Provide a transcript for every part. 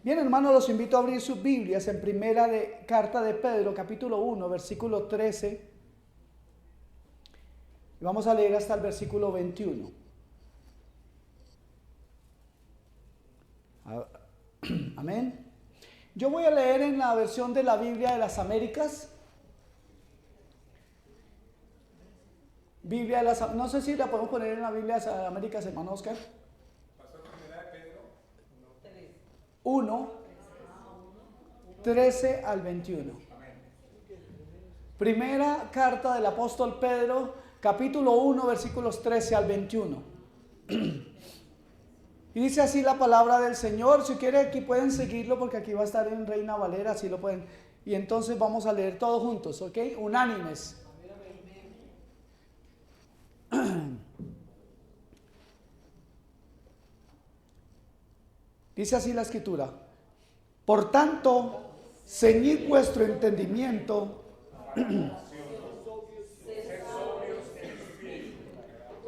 Bien, hermanos, los invito a abrir sus Biblias en carta de Pedro, capítulo 1, versículo 13. Y vamos a leer hasta el versículo 21. Amén. Yo voy a leer en la versión de la Biblia de las Américas. No sé si la podemos poner en la Biblia de las Américas, hermano Oscar. 1, 13 al 21. Primera carta del apóstol Pedro, capítulo 1, versículos 13 al 21. Y dice así la palabra del Señor. Si quieren aquí pueden seguirlo porque aquí va a estar en Reina Valera, así lo pueden. Y entonces vamos a leer todos juntos, ¿ok? Unánimes. Dice así la escritura: por tanto, ceñid vuestro entendimiento,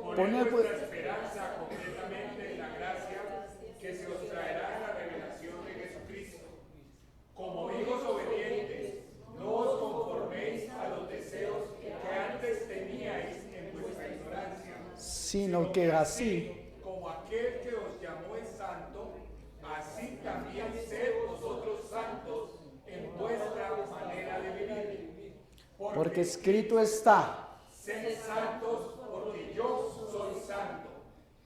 poned vuestra esperanza completamente en la gracia que se os traerá en la revelación de Jesucristo. Como hijos obedientes, no os conforméis a los deseos que antes teníais en vuestra ignorancia, sino que así, como aquel que os llamó es santo, así también sed vosotros santos en vuestra manera de vivir. porque escrito está: sed santos porque yo soy santo.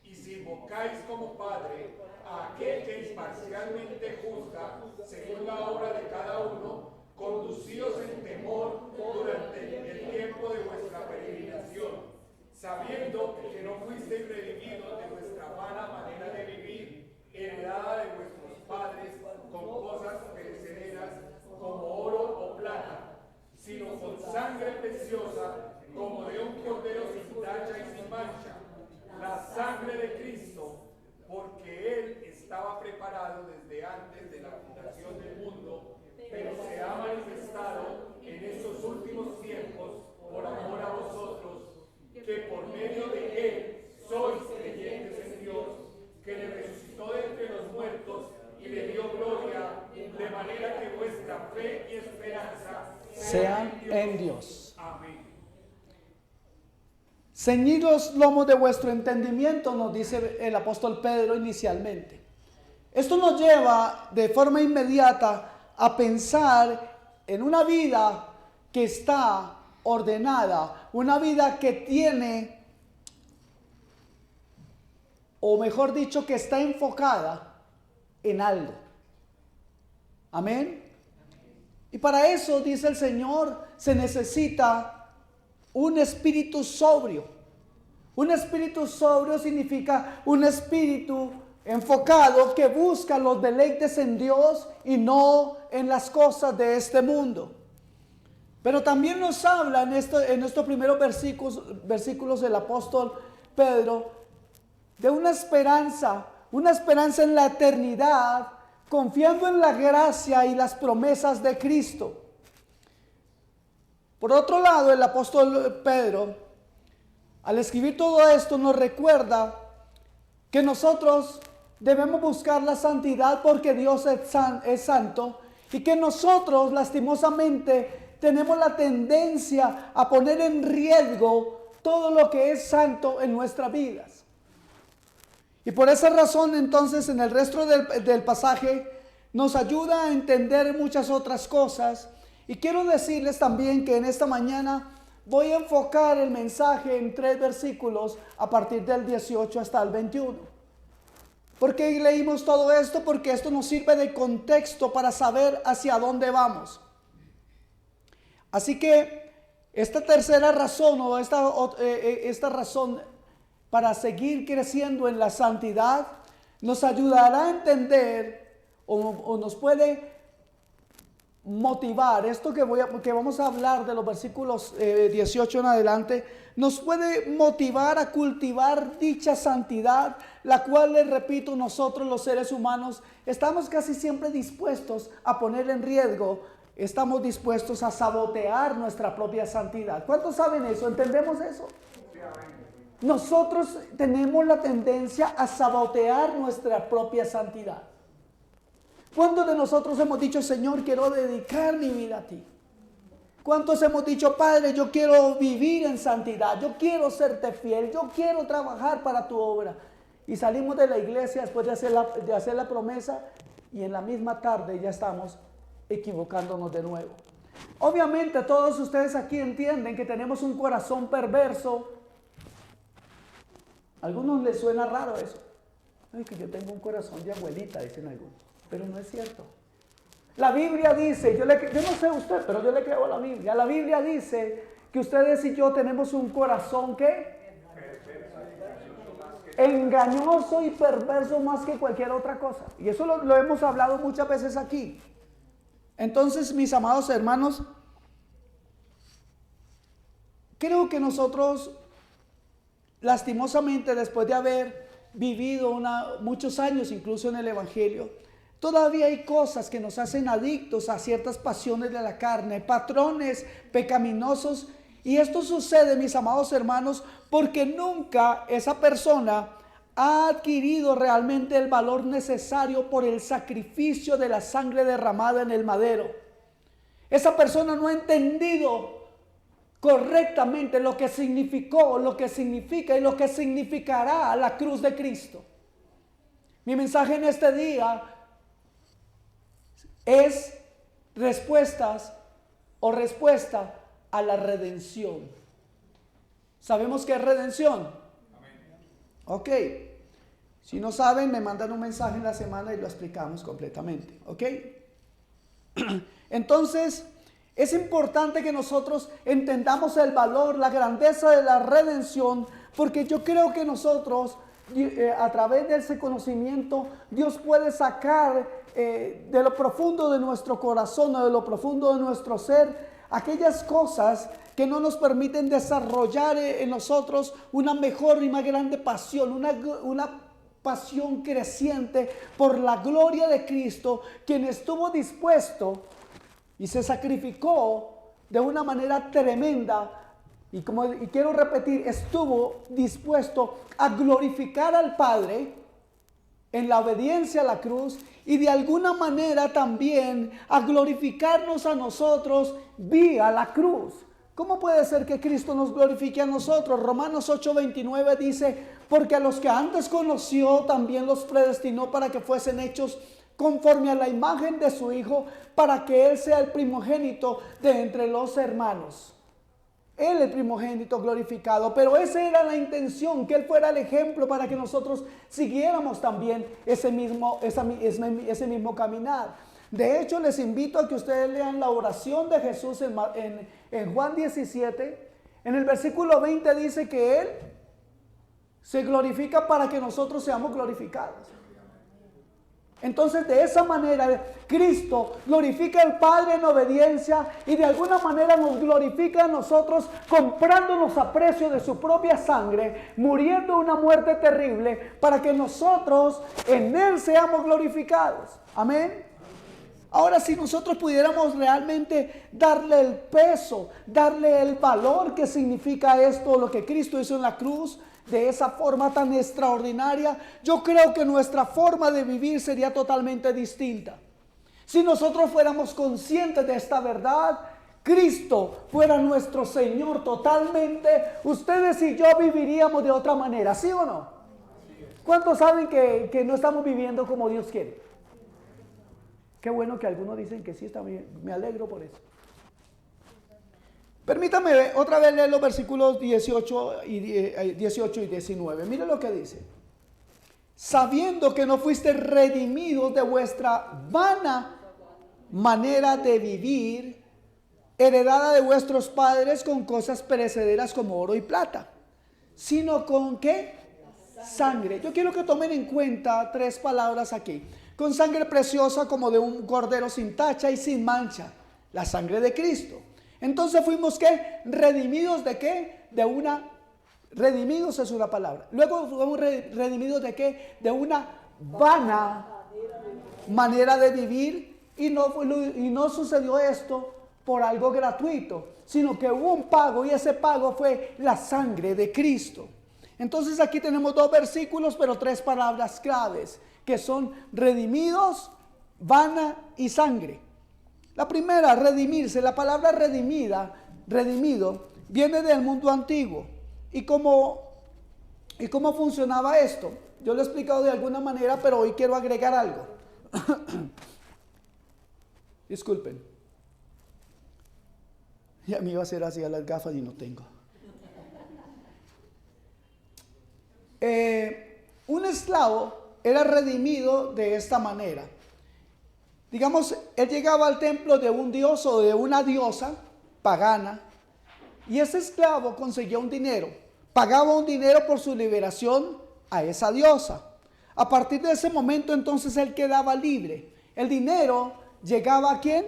Y si invocáis como Padre a aquel que imparcialmente juzga según la obra de cada uno, conducíos en temor durante el tiempo de vuestra peregrinación, sabiendo que no fuisteis redimidos de vuestra vana manera de vivir, heredada de vuestros padres con cosas perecederas como oro o plata, sino con sangre preciosa como de un cordero sin tacha y sin mancha, la sangre de Cristo, porque Él estaba preparado desde antes de la fundación del mundo, pero se ha manifestado en estos últimos tiempos por amor a vosotros, que por medio de Él sois creyentes en Dios, que le resucitó de entre los muertos y le dio gloria, de manera que vuestra fe y esperanza sean en Dios. Amén. Ceñid los lomos de vuestro entendimiento, nos dice el apóstol Pedro inicialmente. Esto nos lleva de forma inmediata a pensar en una vida que está ordenada, una vida que tiene, o mejor dicho, que está enfocada en algo. Amén. Y para eso, dice el Señor, se necesita un espíritu sobrio. Un espíritu sobrio significa un espíritu enfocado que busca los deleites en Dios y no en las cosas de este mundo. Pero también nos habla en estos primeros versículos del apóstol Pedro de una esperanza en la eternidad, confiando en la gracia y las promesas de Cristo. Por otro lado, el apóstol Pedro, al escribir todo esto, nos recuerda que nosotros debemos buscar la santidad porque Dios es santo, y que nosotros lastimosamente tenemos la tendencia a poner en riesgo todo lo que es santo en nuestras vidas. Y por esa razón, entonces, en el resto del pasaje nos ayuda a entender muchas otras cosas. Y quiero decirles también que en esta mañana voy a enfocar el mensaje en 3 versículos a partir del 18 hasta el 21. ¿Por qué leímos todo esto? Porque esto nos sirve de contexto para saber hacia dónde vamos. Así que esta tercera razón o esta razón para seguir creciendo en la santidad nos ayudará a entender o nos puede motivar. Esto que vamos a hablar de los versículos 18 en adelante, nos puede motivar a cultivar dicha santidad, la cual, les repito, nosotros los seres humanos estamos casi siempre dispuestos a poner en riesgo, estamos dispuestos a sabotear nuestra propia santidad. ¿Cuántos saben eso? ¿Entendemos eso? Nosotros tenemos la tendencia a sabotear nuestra propia santidad. ¿Cuántos de nosotros hemos dicho, Señor, quiero dedicar mi vida a ti? ¿Cuántos hemos dicho, Padre, yo quiero vivir en santidad, yo quiero serte fiel, yo quiero trabajar para tu obra? Y salimos de la iglesia después de hacer la promesa y en la misma tarde ya estamos equivocándonos de nuevo. Obviamente todos ustedes aquí entienden que tenemos un corazón perverso. A algunos les suena raro eso. Ay, que yo tengo un corazón de abuelita, dicen algunos. Pero no es cierto. La Biblia dice, yo no sé usted, pero yo le creo a la Biblia. La Biblia dice que ustedes y yo tenemos un corazón ¿qué? Engañoso y perverso más que cualquier otra cosa. Y eso lo hemos hablado muchas veces aquí. Entonces, mis amados hermanos, creo que nosotros, lastimosamente, después de haber vivido muchos años incluso en el Evangelio, todavía hay cosas que nos hacen adictos a ciertas pasiones de la carne, patrones pecaminosos. Y esto sucede, mis amados hermanos, porque nunca esa persona ha adquirido realmente el valor necesario por el sacrificio de la sangre derramada en el madero. Esa persona no ha entendido correctamente lo que significó, lo que significa y lo que significará la cruz de Cristo. Mi mensaje en este día es respuesta a la redención. ¿Sabemos qué es redención? Ok. Si no saben, me mandan un mensaje en la semana y lo explicamos completamente. Ok. Entonces, es importante que nosotros entendamos el valor, la grandeza de la redención, porque yo creo que nosotros, a través de ese conocimiento, Dios puede sacar de lo profundo de nuestro corazón, de lo profundo de nuestro ser, aquellas cosas que no nos permiten desarrollar en nosotros una mejor y más grande pasión, una pasión creciente por la gloria de Cristo, quien estuvo dispuesto y se sacrificó de una manera tremenda. Y quiero repetir, estuvo dispuesto a glorificar al Padre en la obediencia a la cruz y de alguna manera también a glorificarnos a nosotros vía la cruz. ¿Cómo puede ser que Cristo nos glorifique a nosotros? Romanos 8:29 dice, porque a los que antes conoció también los predestinó para que fuesen hechos conforme a la imagen de su Hijo, para que Él sea el primogénito de entre los hermanos. Él el primogénito glorificado, pero esa era la intención, que Él fuera el ejemplo para que nosotros siguiéramos también ese mismo caminar. De hecho, les invito a que ustedes lean la oración de Jesús en Juan 17. En el versículo 20 dice que Él se glorifica para que nosotros seamos glorificados. Entonces, de esa manera, Cristo glorifica al Padre en obediencia y de alguna manera nos glorifica a nosotros comprándonos a precio de su propia sangre, muriendo una muerte terrible para que nosotros en Él seamos glorificados. Amén. Ahora, si nosotros pudiéramos realmente darle el peso, darle el valor que significa esto, lo que Cristo hizo en la cruz, de esa forma tan extraordinaria, yo creo que nuestra forma de vivir sería totalmente distinta. Si nosotros fuéramos conscientes de esta verdad, Cristo fuera nuestro Señor totalmente, ustedes y yo viviríamos de otra manera, ¿sí o no? ¿Cuántos saben que no estamos viviendo como Dios quiere? Qué bueno que algunos dicen que sí está bien, me alegro por eso. Permítame otra vez leer los versículos 18 y 19. Mire lo que dice. Sabiendo que no fuiste redimidos de vuestra vana manera de vivir, heredada de vuestros padres con cosas perecederas como oro y plata, sino con ¿qué? Sangre. Yo quiero que tomen en cuenta tres palabras aquí. Con sangre preciosa como de un cordero sin tacha y sin mancha, la sangre de Cristo. Entonces fuimos ¿qué? Redimidos de ¿qué? Redimidos es una palabra. Luego fuimos redimidos de ¿qué? De una vana manera de vivir. Y no sucedió esto por algo gratuito, sino que hubo un pago y ese pago fue la sangre de Cristo. Entonces aquí tenemos dos versículos, pero tres palabras claves, que son redimidos vana y sangre. La primera, redimirse. La palabra redimido, viene del mundo antiguo. ¿Y cómo funcionaba esto? Yo lo he explicado de alguna manera, pero hoy quiero agregar algo. Disculpen. Ya me iba a hacer así a las gafas y no tengo. Un esclavo era redimido de esta manera. Digamos, él llegaba al templo de un dios o de una diosa pagana y ese esclavo conseguía un dinero, pagaba un dinero por su liberación a esa diosa. A partir de ese momento entonces él quedaba libre. El dinero llegaba ¿a quién?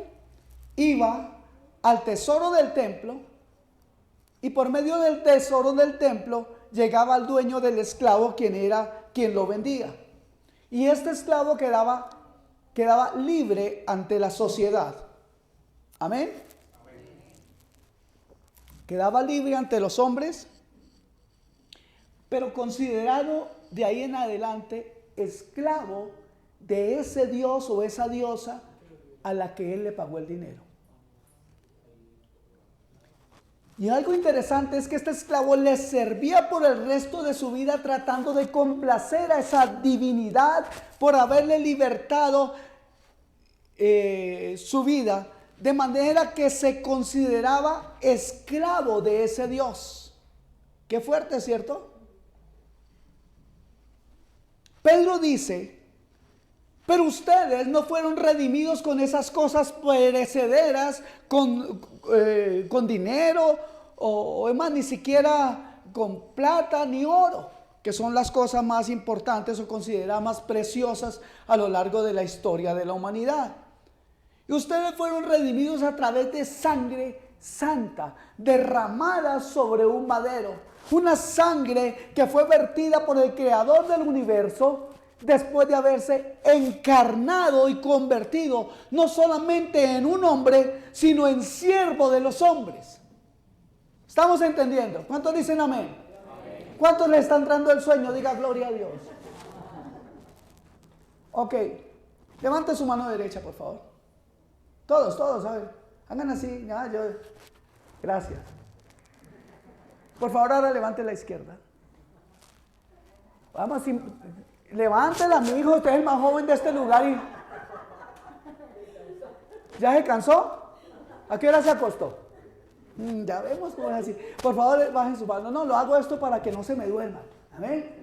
Iba al tesoro del templo y por medio del tesoro del templo llegaba al dueño del esclavo, quien lo vendía. Y este esclavo quedaba libre ante la sociedad. Amén. Quedaba libre ante los hombres, pero considerado de ahí en adelante esclavo de ese dios o esa diosa a la que él le pagó el dinero. Y algo interesante es que este esclavo le servía por el resto de su vida tratando de complacer a esa divinidad por haberle libertado su vida, de manera que se consideraba esclavo de ese Dios. Qué fuerte, ¿cierto? Pedro dice, pero ustedes no fueron redimidos con esas cosas perecederas, con dinero, o es más, ni siquiera con plata ni oro, que son las cosas más importantes o consideradas más preciosas a lo largo de la historia de la humanidad. Y ustedes fueron redimidos a través de sangre santa, derramada sobre un madero. Una sangre que fue vertida por el creador del universo después de haberse encarnado y convertido no solamente en un hombre, sino en siervo de los hombres. ¿Estamos entendiendo? ¿Cuántos dicen amén? Amén. ¿Cuántos le está entrando el sueño? Diga gloria a Dios. Ok, levante su mano derecha, por favor. Todos, a ver, hagan así, ya, gracias. Por favor, ahora levante la izquierda. Vamos, levántela, mi hijo, usted es el más joven de este lugar y... ¿Ya se cansó? ¿A qué hora se acostó? Ya vemos cómo es así. Por favor, bajen su mano. No, lo hago esto para que no se me duerma. ¿Amén?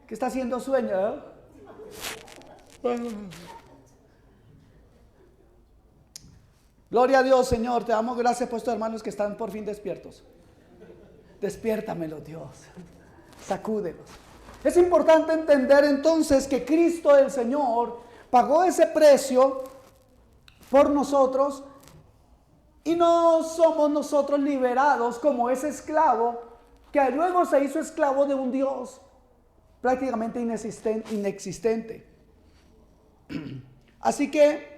¿Qué está haciendo sueño? Gloria a Dios, Señor. Te damos gracias por estos hermanos que están por fin despiertos. Despiértamelos, Dios. Sacúdelos. Es importante entender entonces que Cristo el Señor pagó ese precio por nosotros y no somos nosotros liberados como ese esclavo que luego se hizo esclavo de un Dios prácticamente inexistente. Así que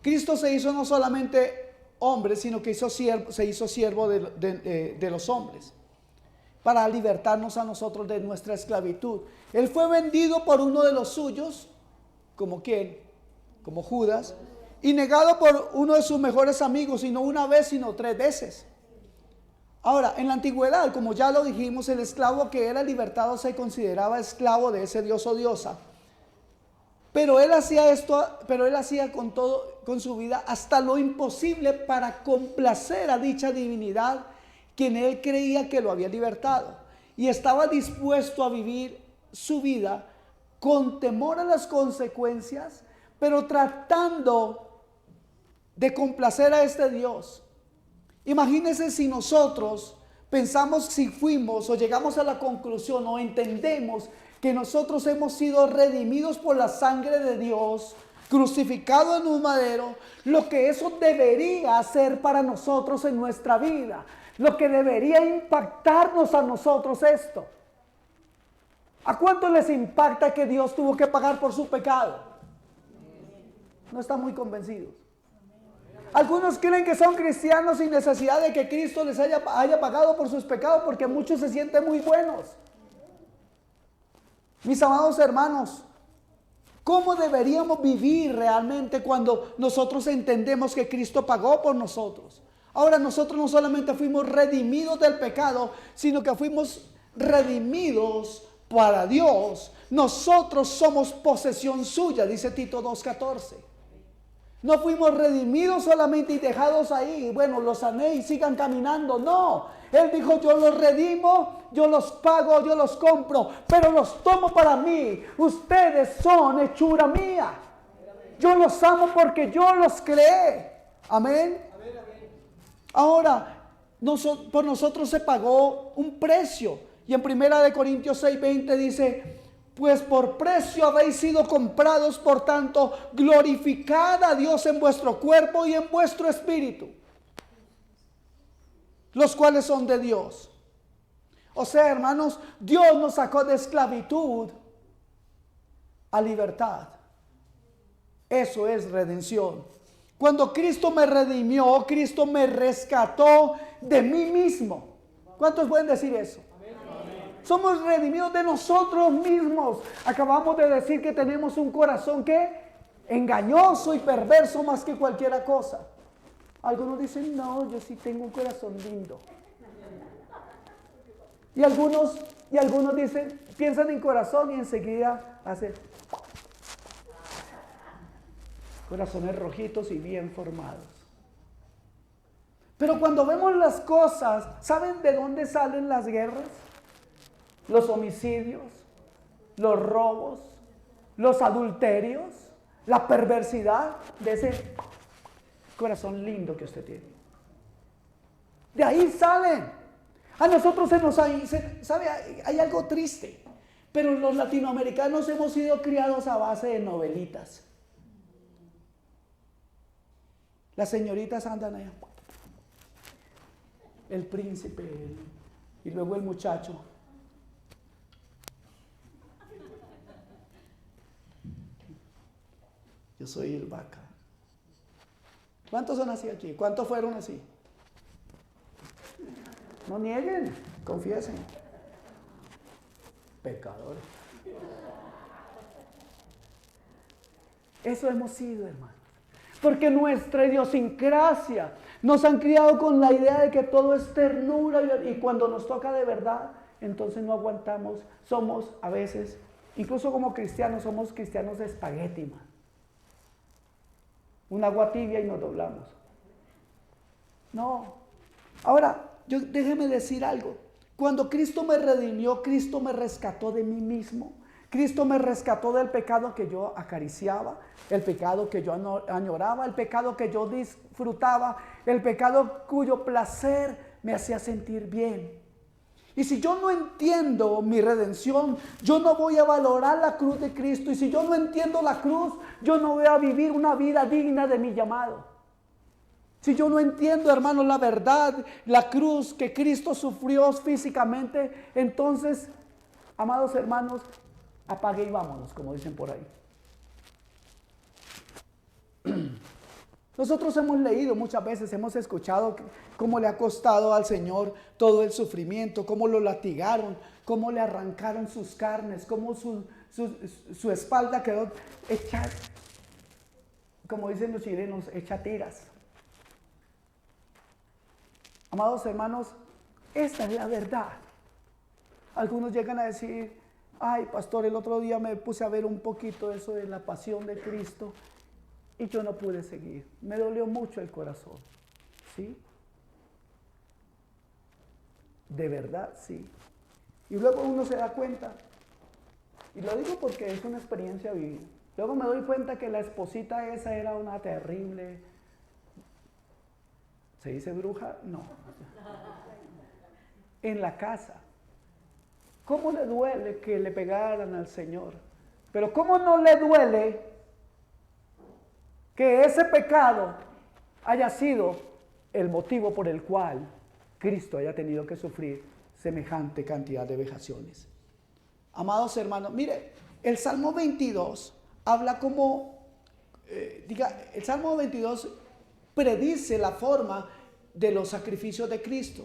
Cristo se hizo no solamente hombre, sino que se hizo siervo de los hombres para libertarnos a nosotros de nuestra esclavitud. Él fue vendido por uno de los suyos, ¿como quién? Como Judas, y negado por uno de sus mejores amigos, y no una vez, sino 3 veces. Ahora, en la antigüedad, como ya lo dijimos, el esclavo que era libertado se consideraba esclavo de ese dios o diosa. Pero él hacía con su vida hasta lo imposible para complacer a dicha divinidad, quien él creía que lo había libertado. Y estaba dispuesto a vivir su vida con temor a las consecuencias, pero tratando de complacer a este Dios. Imagínense si nosotros pensamos, si fuimos o llegamos a la conclusión o entendemos que nosotros hemos sido redimidos por la sangre de Dios, crucificado en un madero, lo que eso debería hacer para nosotros en nuestra vida, lo que debería impactarnos a nosotros esto. ¿A cuánto les impacta que Dios tuvo que pagar por su pecado? No están muy convencidos. Algunos creen que son cristianos sin necesidad de que Cristo les haya pagado por sus pecados, porque muchos se sienten muy buenos. Mis amados hermanos, ¿Cómo deberíamos vivir realmente cuando nosotros entendemos que Cristo pagó por nosotros? Ahora nosotros no solamente fuimos redimidos del pecado, sino que fuimos redimidos para Dios. Nosotros somos posesión suya, dice Tito 2:14. No fuimos redimidos solamente y dejados ahí. Bueno, los sané y sigan caminando. No, Él dijo, yo los redimo, yo los pago, yo los compro, pero los tomo para mí. Ustedes son hechura mía. Yo los amo porque yo los creé. Amén. Ahora, por nosotros se pagó un precio. Y en 1 Corintios 6:20 dice, pues por precio habéis sido comprados, por tanto, glorificad a Dios en vuestro cuerpo y en vuestro espíritu, los cuales son de Dios. O sea, hermanos, Dios nos sacó de esclavitud a libertad. Eso es redención. Cuando Cristo me redimió, Cristo me rescató de mí mismo. ¿Cuántos pueden decir eso? Somos redimidos de nosotros mismos. Acabamos de decir que tenemos un corazón que engañoso y perverso más que cualquier cosa. Algunos dicen, no, yo sí tengo un corazón lindo. Y algunos dicen, piensan en corazón y enseguida hacen corazones rojitos y bien formados. Pero cuando vemos las cosas, ¿saben de dónde salen las guerras? Los homicidios, los robos, los adulterios, la perversidad de ese corazón lindo que usted tiene. De ahí salen. A nosotros ¿sabe? Hay algo triste, pero los latinoamericanos hemos sido criados a base de novelitas. Las señoritas andan allá, el príncipe, y luego el muchacho. Yo soy el vaca. ¿Cuántos son así aquí? ¿Cuántos fueron así? No nieguen, confiesen. Pecadores. Eso hemos sido, hermanos. Porque nuestra idiosincrasia nos han criado con la idea de que todo es ternura y cuando nos toca de verdad, entonces no aguantamos. Somos a veces, incluso como cristianos, somos cristianos de espagueti, man. Un agua tibia y nos doblamos. No. Ahora, déjeme decir algo. Cuando Cristo me redimió, Cristo me rescató de mí mismo. Cristo me rescató del pecado que yo acariciaba, el pecado que yo añoraba, el pecado que yo disfrutaba, el pecado cuyo placer me hacía sentir bien. Y si yo no entiendo mi redención, yo no voy a valorar la cruz de Cristo. Y si yo no entiendo la cruz, yo no voy a vivir una vida digna de mi llamado. Si yo no entiendo, hermanos, la verdad, la cruz que Cristo sufrió físicamente, entonces, amados hermanos, apague y vámonos, como dicen por ahí. Nosotros hemos leído muchas veces, hemos escuchado cómo le ha costado al Señor todo el sufrimiento, cómo lo latigaron, cómo le arrancaron sus carnes, cómo su espalda quedó hecha, como dicen los chilenos, hecha tiras. Amados hermanos, esta es la verdad. Algunos llegan a decir, ay, pastor, el otro día me puse a ver un poquito eso de la pasión de Cristo y yo no pude seguir. Me dolió mucho el corazón. ¿Sí? De verdad, sí. Y luego uno se da cuenta, y lo digo porque es una experiencia vivida. Luego me doy cuenta que la esposita esa era una terrible, ¿se dice bruja? No. En la casa. ¿Cómo le duele que le pegaran al Señor? Pero ¿cómo no le duele que ese pecado haya sido el motivo por el cual Cristo haya tenido que sufrir semejante cantidad de vejaciones? Amados hermanos, mire, el Salmo 22 habla como, el Salmo 22 predice la forma de los sacrificios de Cristo.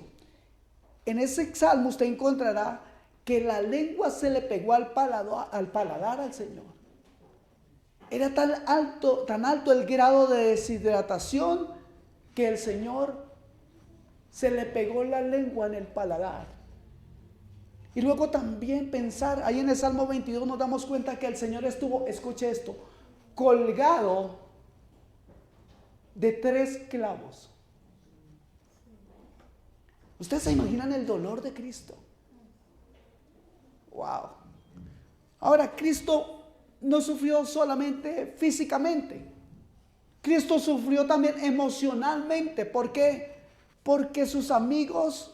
En ese salmo usted encontrará que la lengua se le pegó al paladar al Señor. Era tan alto el grado de deshidratación que el Señor se le pegó la lengua en el paladar. Y luego también pensar, ahí en el Salmo 22 nos damos cuenta que el Señor estuvo, escuche esto, colgado de 3 clavos. ¿Ustedes se imaginan el dolor de Cristo? Wow. Ahora, Cristo no sufrió solamente físicamente. Cristo sufrió también emocionalmente. ¿Por qué? Porque sus amigos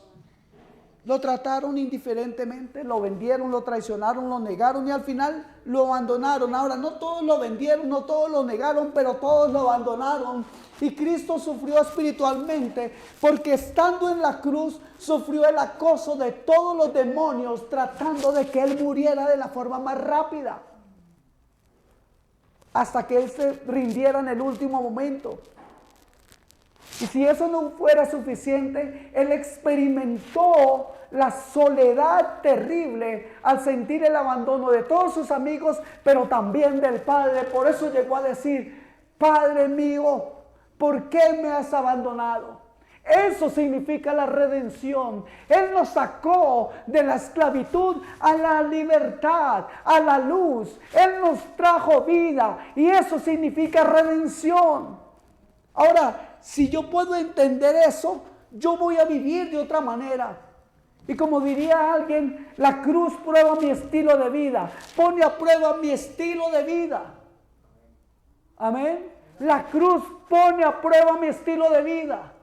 lo trataron indiferentemente, lo vendieron, lo traicionaron, lo negaron y al final lo abandonaron. Ahora, no todos lo vendieron, no todos lo negaron, pero todos lo abandonaron. Y Cristo sufrió espiritualmente porque estando en la cruz sufrió el acoso de todos los demonios tratando de que Él muriera de la forma más rápida. Hasta que Él se rindiera en el último momento. Y si eso no fuera suficiente, Él experimentó la soledad terrible al sentir el abandono de todos sus amigos, pero también del Padre. Por eso llegó a decir, Padre mío, ¿por qué me has abandonado? Eso significa la redención. Él nos sacó de la esclavitud a la libertad, a la luz. Él nos trajo vida y eso significa redención. Ahora, si yo puedo entender eso, yo voy a vivir de otra manera. Y como diría alguien, la cruz prueba mi estilo de vida, pone a prueba mi estilo de vida. Amén. La cruz pone a prueba mi estilo de vida.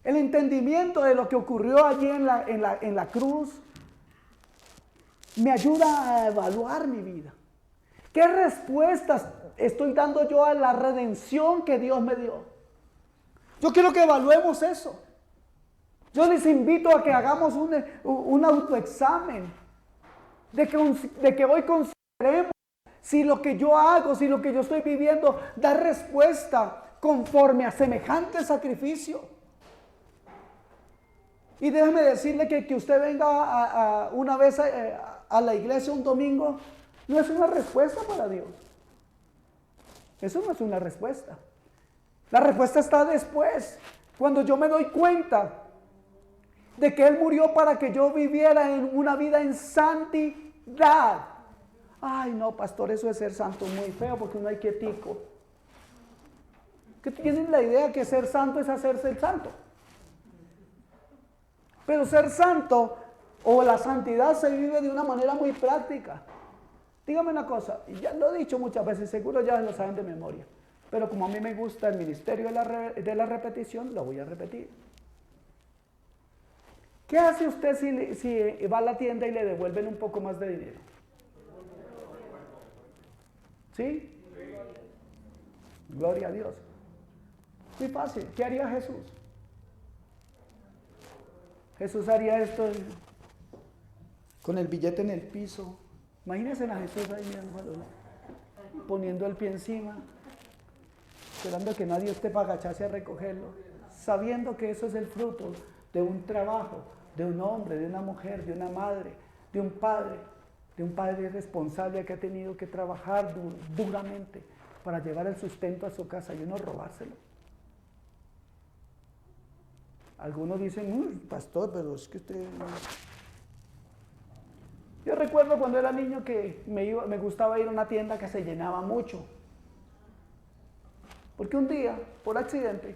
El entendimiento de lo que ocurrió allí en la cruz me ayuda a evaluar mi vida. ¿Qué respuestas estoy dando yo a la redención que Dios me dio? Yo quiero que evaluemos eso. Yo les invito a que hagamos un autoexamen. De que hoy consideremos si lo que yo hago, si lo que yo estoy viviendo da respuesta conforme a semejante sacrificio. Y déjeme decirle que usted venga una vez a la iglesia un domingo, no es una respuesta para Dios. Eso no es una respuesta. La respuesta está después, cuando yo me doy cuenta de que Él murió para que yo viviera en una vida en santidad. Ay, no, pastor, eso de ser santo es muy feo porque uno hay quietico. Que tienen la idea que ser santo es hacerse el santo. Pero ser santo o la santidad se vive de una manera muy práctica. Dígame una cosa, y ya lo he dicho muchas veces, seguro ya lo saben de memoria, pero como a mí me gusta el ministerio de la repetición, lo voy a repetir. ¿Qué hace usted si va a la tienda y le devuelven un poco más de dinero? ¿Sí? Gloria a Dios. Muy fácil. ¿Qué haría Jesús? Jesús haría esto con el billete en el piso. Imagínense a Jesús ahí mirando, poniendo el pie encima, esperando que nadie esté para agacharse a recogerlo, sabiendo que eso es el fruto de un trabajo, de un hombre, de una mujer, de una madre, de un padre responsable que ha tenido que trabajar duramente para llevar el sustento a su casa y no robárselo. Algunos dicen, pastor, pero es que usted... Yo recuerdo cuando era niño que me gustaba ir a una tienda que se llenaba mucho. Porque un día, por accidente,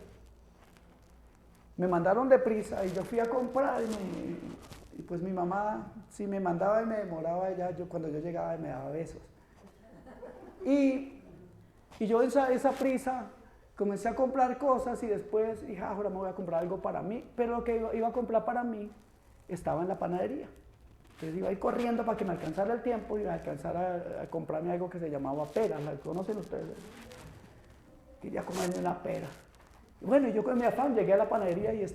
me mandaron deprisa y yo fui a comprar y pues mi mamá, si me mandaba y me demoraba, cuando yo llegaba me daba besos. Y yo esa prisa comencé a comprar cosas y después dije, ahora me voy a comprar algo para mí. Pero lo que iba a comprar para mí estaba en la panadería. Entonces iba a ir corriendo para que me alcanzara el tiempo y iba a alcanzar a comprarme algo que se llamaba pera. ¿La conocen ustedes? Quería comerme una pera. Y bueno, yo con mi afán llegué a la panadería y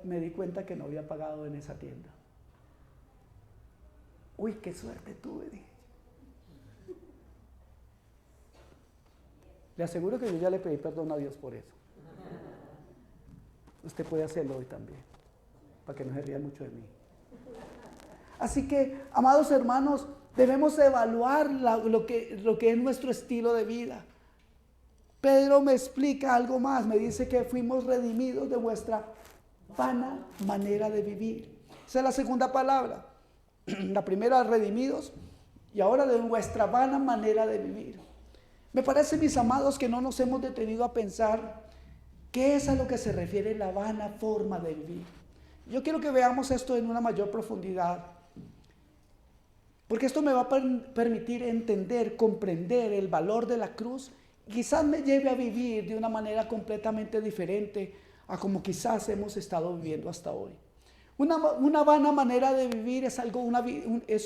me di cuenta que no había pagado en esa tienda. Uy, qué suerte tuve, dije. Le aseguro que yo ya le pedí perdón a Dios por eso. Usted puede hacerlo hoy también, para que no se ría mucho de mí. Así que, amados hermanos, debemos evaluar lo que es nuestro estilo de vida. Pedro me explica algo más, me dice que fuimos redimidos de vuestra vana manera de vivir. Esa es la segunda palabra. La primera, redimidos, y ahora de vuestra vana manera de vivir. Me parece, mis amados, que no nos hemos detenido a pensar qué es a lo que se refiere la vana forma de vivir. Yo quiero que veamos esto en una mayor profundidad, porque esto me va a permitir entender, comprender el valor de la cruz. Quizás me lleve a vivir de una manera completamente diferente a como quizás hemos estado viviendo hasta hoy. Una vana manera de vivir es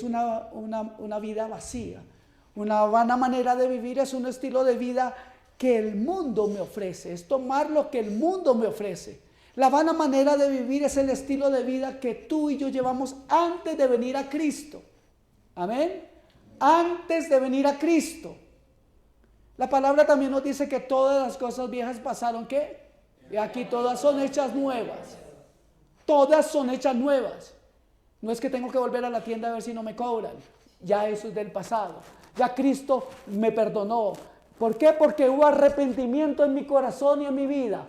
una vida vacía. Una vana manera de vivir es un estilo de vida que el mundo me ofrece, es tomar lo que el mundo me ofrece. La vana manera de vivir es el estilo de vida que tú y yo llevamos antes de venir a Cristo. Amén. Antes de venir a Cristo. La palabra también nos dice que todas las cosas viejas pasaron, ¿qué? Y aquí todas son hechas nuevas. Todas son hechas nuevas. No es que tengo que volver a la tienda a ver si no me cobran. Ya eso es del pasado. Ya Cristo me perdonó. ¿Por qué? Porque hubo arrepentimiento en mi corazón y en mi vida.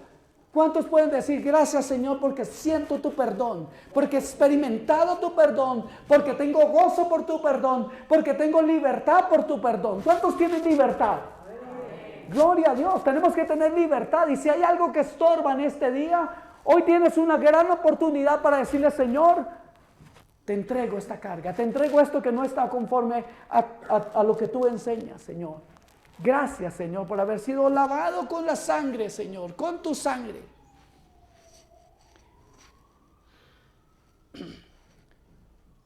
¿Cuántos pueden decir gracias, Señor, porque siento tu perdón, porque he experimentado tu perdón, porque tengo gozo por tu perdón, porque tengo libertad por tu perdón? ¿Cuántos tienen libertad? Gloria a Dios, tenemos que tener libertad. Y si hay algo que estorba en este día, hoy tienes una gran oportunidad para decirle: Señor, te entrego esta carga, te entrego esto que no está conforme a lo que tú enseñas, Señor. Gracias, Señor, por haber sido lavado con la sangre, Señor, con tu sangre.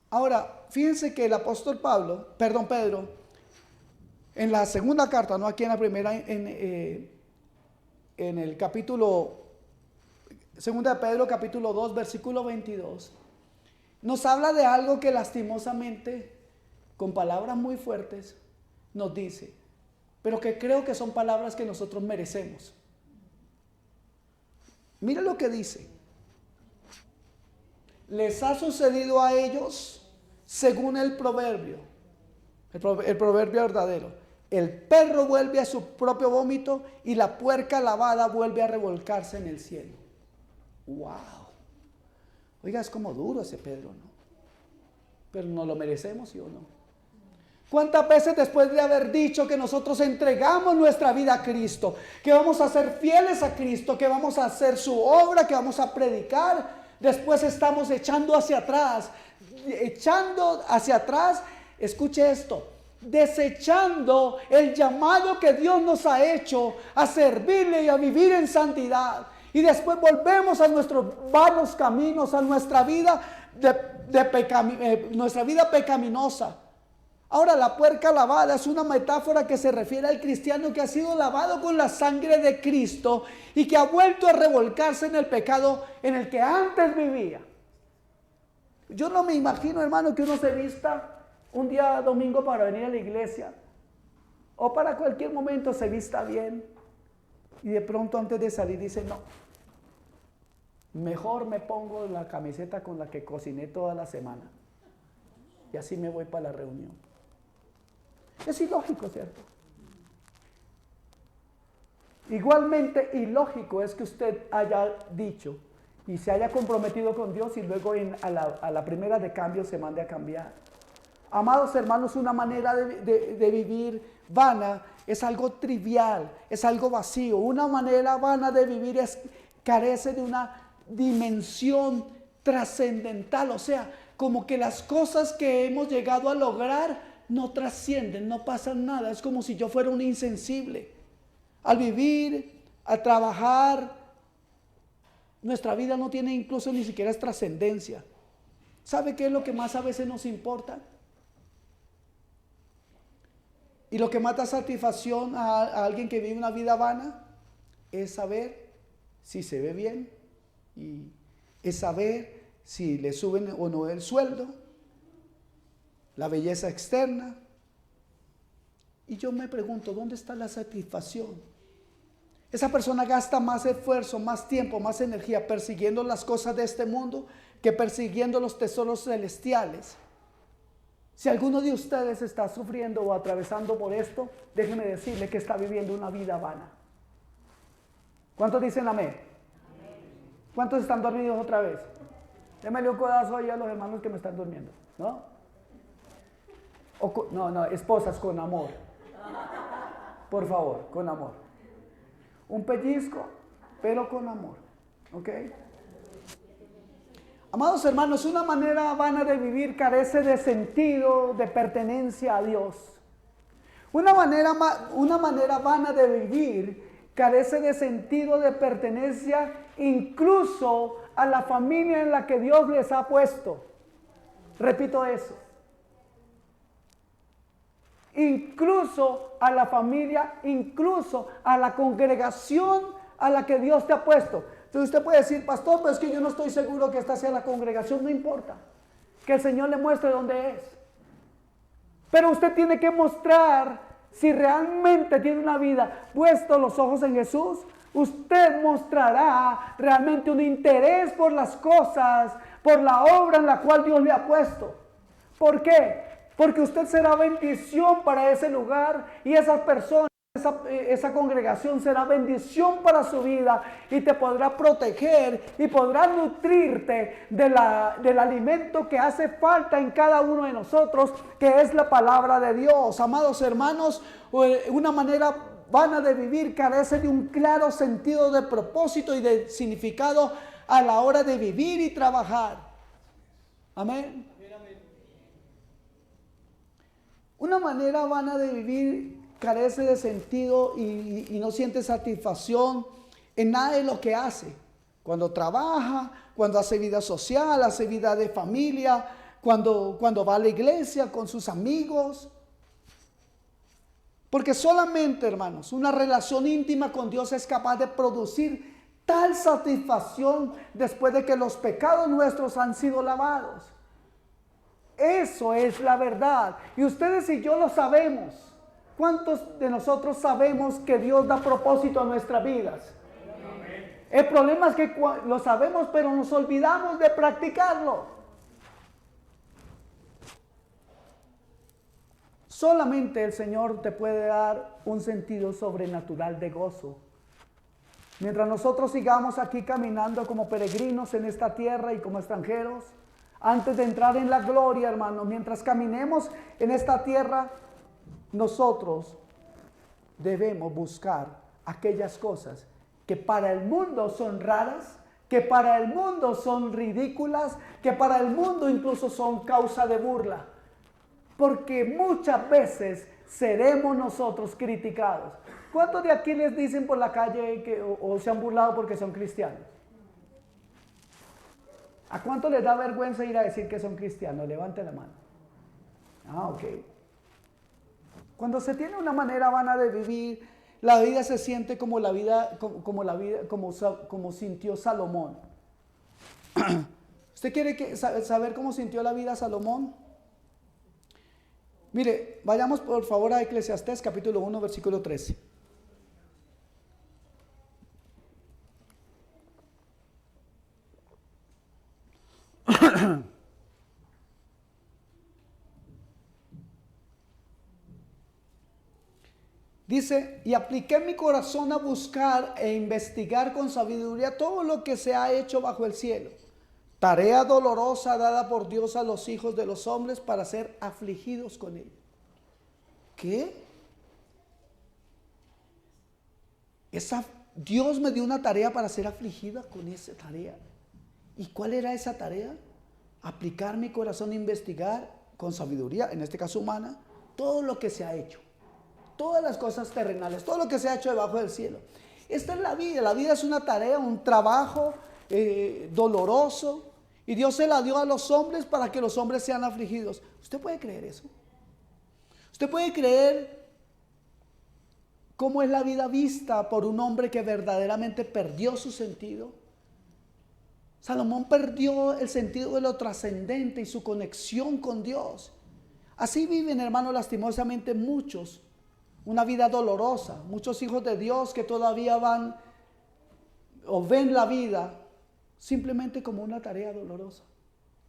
Ahora, fíjense que el apóstol Pedro, en la segunda carta, no aquí en la primera, en el capítulo, segunda de Pedro, capítulo 2, versículo 22, nos habla de algo que lastimosamente, con palabras muy fuertes, nos dice, pero que creo que son palabras que nosotros merecemos. Mira lo que dice: les ha sucedido a ellos según el proverbio verdadero: el perro vuelve a su propio vómito y la puerca lavada vuelve a revolcarse en el cielo. Wow. Oiga, es como duro ese Pedro, ¿no? Pero no lo merecemos, ¿sí o no? ¿Cuántas veces después de haber dicho que nosotros entregamos nuestra vida a Cristo, que vamos a ser fieles a Cristo, que vamos a hacer su obra, que vamos a predicar, después estamos echando hacia atrás, escuche esto, desechando el llamado que Dios nos ha hecho a servirle y a vivir en santidad? Y después volvemos a nuestros vanos caminos, a nuestra vida nuestra vida pecaminosa. Ahora, la puerca lavada es una metáfora que se refiere al cristiano que ha sido lavado con la sangre de Cristo y que ha vuelto a revolcarse en el pecado en el que antes vivía. Yo no me imagino, hermano, que uno se vista un día domingo para venir a la iglesia o para cualquier momento se vista bien y de pronto antes de salir dice: no, mejor me pongo la camiseta con la que cociné toda la semana y así me voy para la reunión. Es ilógico, ¿cierto? Igualmente ilógico es que usted haya dicho y se haya comprometido con Dios y luego a la primera de cambio se mande a cambiar. Amados hermanos, una manera de vivir vana es algo trivial, es algo vacío. Una manera vana de vivir carece de una dimensión trascendental, o sea, como que las cosas que hemos llegado a lograr no trascienden, no pasan nada. Es como si yo fuera un insensible. Al vivir, al trabajar, nuestra vida no tiene incluso ni siquiera trascendencia. ¿Sabe qué es lo que más a veces nos importa? Y lo que más da satisfacción a alguien que vive una vida vana es saber si se ve bien, y es saber si le suben o no el sueldo, la belleza externa. Y yo me pregunto, ¿dónde está la satisfacción? Esa persona gasta más esfuerzo, más tiempo, más energía persiguiendo las cosas de este mundo que persiguiendo los tesoros celestiales. Si alguno de ustedes está sufriendo o atravesando por esto, déjeme decirle que está viviendo una vida vana. ¿Cuántos dicen amén? ¿Cuántos están dormidos otra vez? Démele un codazo ahí a los hermanos que me están durmiendo, ¿no? No, esposas, con amor. Por favor, con amor. Un pellizco, pero con amor, ¿ok? Amados hermanos, una manera vana de vivir carece de sentido, de pertenencia a Dios. Una manera vana de vivir carece de sentido, de pertenencia, incluso a la familia en la que Dios les ha puesto. Repito eso. Incluso a la familia, incluso a la congregación a la que Dios te ha puesto. Entonces usted puede decir, pastor, pero es que yo no estoy seguro que esta sea la congregación. No importa, que el Señor le muestre dónde es. Pero usted tiene que mostrar, si realmente tiene una vida puesto los ojos en Jesús, usted mostrará realmente un interés por las cosas, por la obra en la cual Dios le ha puesto. ¿Por qué? Porque usted será bendición para ese lugar y esas personas, esa congregación será bendición para su vida y te podrá proteger y podrá nutrirte del alimento que hace falta en cada uno de nosotros, que es la palabra de Dios. Amados hermanos, una manera vana de vivir carece de un claro sentido de propósito y de significado a la hora de vivir y trabajar. Amén. Una manera vana de vivir carece de sentido y no siente satisfacción en nada de lo que hace. Cuando trabaja, cuando hace vida social, hace vida de familia, cuando va a la iglesia con sus amigos. Porque solamente, hermanos, una relación íntima con Dios es capaz de producir tal satisfacción después de que los pecados nuestros han sido lavados. Eso es la verdad. Y ustedes y yo lo sabemos. ¿Cuántos de nosotros sabemos que Dios da propósito a nuestras vidas? Amén. El problema es que lo sabemos, pero nos olvidamos de practicarlo. Solamente el Señor te puede dar un sentido sobrenatural de gozo. Mientras nosotros sigamos aquí caminando como peregrinos en esta tierra y como extranjeros, antes de entrar en la gloria, hermanos, mientras caminemos en esta tierra, nosotros debemos buscar aquellas cosas que para el mundo son raras, que para el mundo son ridículas, que para el mundo incluso son causa de burla. Porque muchas veces seremos nosotros criticados. ¿Cuántos de aquí les dicen por la calle o se han burlado porque son cristianos? ¿A cuánto les da vergüenza ir a decir que son cristianos? Levante la mano. Ok. Cuando se tiene una manera vana de vivir, la vida se siente como como sintió Salomón. ¿Usted quiere saber cómo sintió la vida Salomón? Mire, vayamos por favor a Eclesiastés capítulo 1, versículo 13. Dice, y apliqué mi corazón a buscar e investigar con sabiduría todo lo que se ha hecho bajo el cielo. Tarea dolorosa dada por Dios a los hijos de los hombres para ser afligidos con él. ¿Qué? Dios me dio una tarea para ser afligida con esa tarea. ¿Y cuál era esa tarea? Aplicar mi corazón a investigar con sabiduría, en este caso humana, todo lo que se ha hecho. Todas las cosas terrenales, todo lo que se ha hecho debajo del cielo. Esta es la vida. La vida es una tarea, un trabajo doloroso. Y Dios se la dio a los hombres para que los hombres sean afligidos. ¿Usted puede creer eso? ¿Usted puede creer cómo es la vida vista por un hombre que verdaderamente perdió su sentido? Salomón perdió el sentido de lo trascendente y su conexión con Dios. Así viven, hermanos, lastimosamente muchos. Una vida dolorosa. Muchos hijos de Dios que todavía van o ven la vida simplemente como una tarea dolorosa,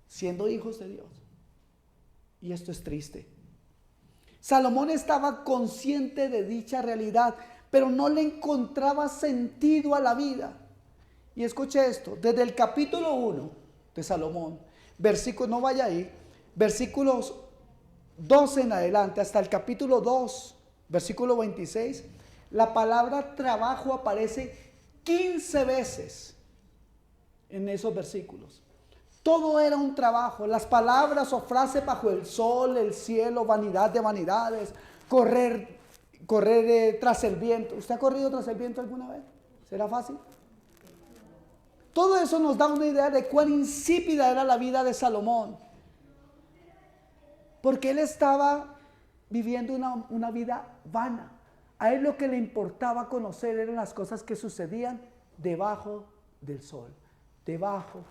siendo hijos de Dios. Y esto es triste. Salomón estaba consciente de dicha realidad, pero no le encontraba sentido a la vida. Y escuche esto, desde el capítulo 1 de Salomón, no vaya ahí, versículos 12 en adelante, hasta el capítulo 2, versículo 26, la palabra trabajo aparece 15 veces en esos versículos. Todo era un trabajo, las palabras o frases bajo el sol, el cielo, vanidad de vanidades, correr tras el viento. ¿Usted ha corrido tras el viento alguna vez? ¿Será fácil? Todo eso nos da una idea de cuán insípida era la vida de Salomón. Porque él estaba viviendo una vida vana. A él lo que le importaba conocer eran las cosas que sucedían debajo del sol, debajo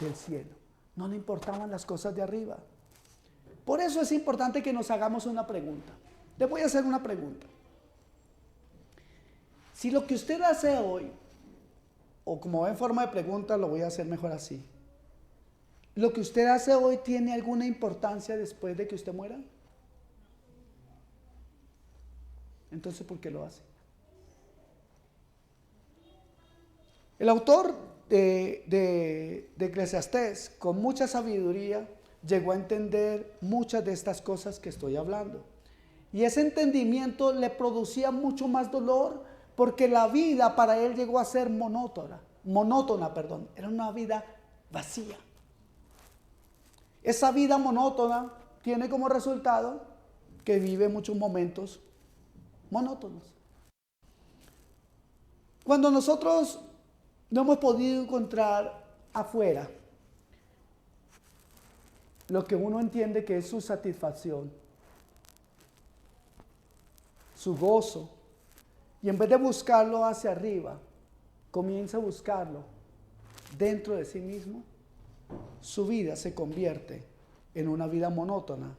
del cielo. No le importaban las cosas de arriba. Por eso es importante que nos hagamos una pregunta. Le voy a hacer una pregunta. Si lo que usted hace hoy, o como va en forma de pregunta, lo voy a hacer mejor así. ¿Lo que usted hace hoy tiene alguna importancia después de que usted muera? Entonces, ¿por qué lo hace? El autor de Eclesiastés, con mucha sabiduría, llegó a entender muchas de estas cosas que estoy hablando. Y ese entendimiento le producía mucho más dolor, porque la vida para él llegó a ser monótona, era una vida vacía. Esa vida monótona tiene como resultado que vive muchos momentos monótonos. Cuando nosotros no hemos podido encontrar afuera lo que uno entiende que es su satisfacción, su gozo, y en vez de buscarlo hacia arriba, comienza a buscarlo dentro de sí mismo, su vida se convierte en una vida monótona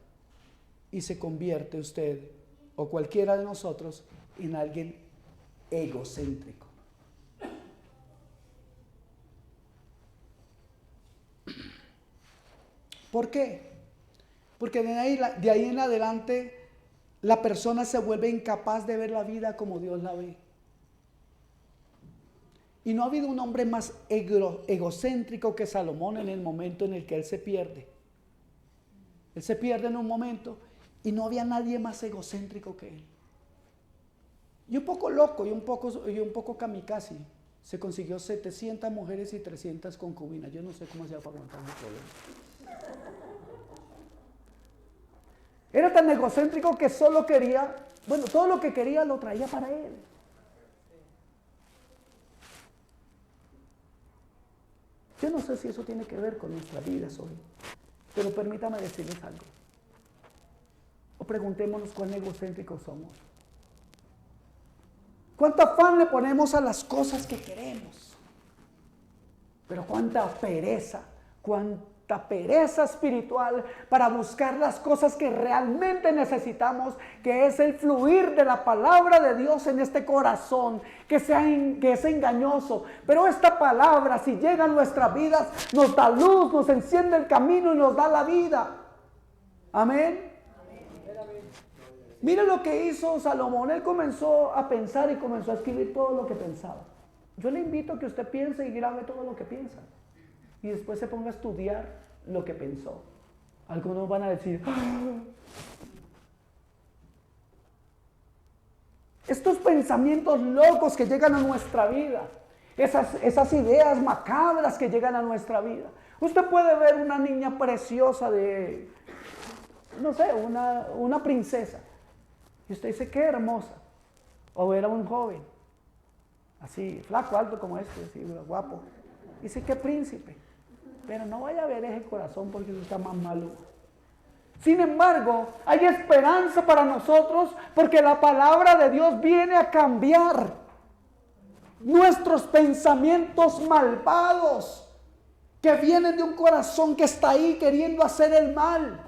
y se convierte usted o cualquiera de nosotros en alguien egocéntrico. ¿Por qué? Porque de ahí en adelante la persona se vuelve incapaz de ver la vida como Dios la ve. Y no ha habido un hombre más egocéntrico que Salomón en el momento en el que él se pierde. Él se pierde en un momento y no había nadie más egocéntrico que él. Y un poco loco y un poco kamikaze. Se consiguió 700 mujeres y 300 concubinas. Yo no sé cómo se va a aguantar el problema. Era tan egocéntrico que solo quería, todo lo que quería lo traía para él. Yo no sé si eso tiene que ver con nuestra vida hoy, pero permítame decirles algo. O preguntémonos cuán egocéntricos somos. ¿Cuánto afán le ponemos a las cosas que queremos? Pero cuánta pereza espiritual para buscar las cosas que realmente necesitamos, que es el fluir de la palabra de Dios en este corazón, que es engañoso. Pero esta palabra, si llega a nuestras vidas, nos da luz, nos enciende el camino y nos da la vida. Amén. Mira lo que hizo Salomón. Él comenzó a pensar y comenzó a escribir todo lo que pensaba. Yo le invito a que usted piense y grabe todo lo que piensa. Y después se ponga a estudiar lo que pensó. Algunos van a decir, estos pensamientos locos que llegan a nuestra vida, esas ideas macabras que llegan a nuestra vida. Usted puede ver una niña preciosa de, no sé, una princesa. Y usted dice, qué hermosa. O ver a un joven, así, flaco, alto como este, así, guapo. Dice, qué príncipe. Pero no vaya a ver ese corazón porque eso está más malo. Sin embargo, hay esperanza para nosotros porque la palabra de Dios viene a cambiar nuestros pensamientos malvados que vienen de un corazón que está ahí queriendo hacer el mal.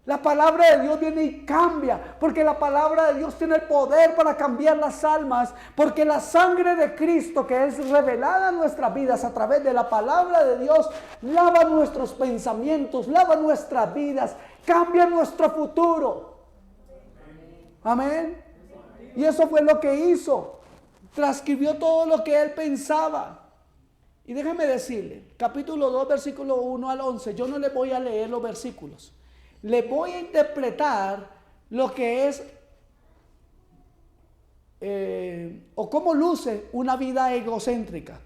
La palabra de Dios viene y cambia, porque la palabra de Dios tiene el poder para cambiar las almas, porque la sangre de Cristo que es revelada en nuestras vidas a través de la palabra de Dios, lava nuestros pensamientos, lava nuestras vidas, cambia nuestro futuro. Amén. Y eso fue lo que hizo. Transcribió todo lo que él pensaba. Y déjeme decirle, capítulo 2, versículo 1 al 11, yo no le voy a leer los versículos. Le voy a interpretar lo que es o cómo luce una vida egocéntrica.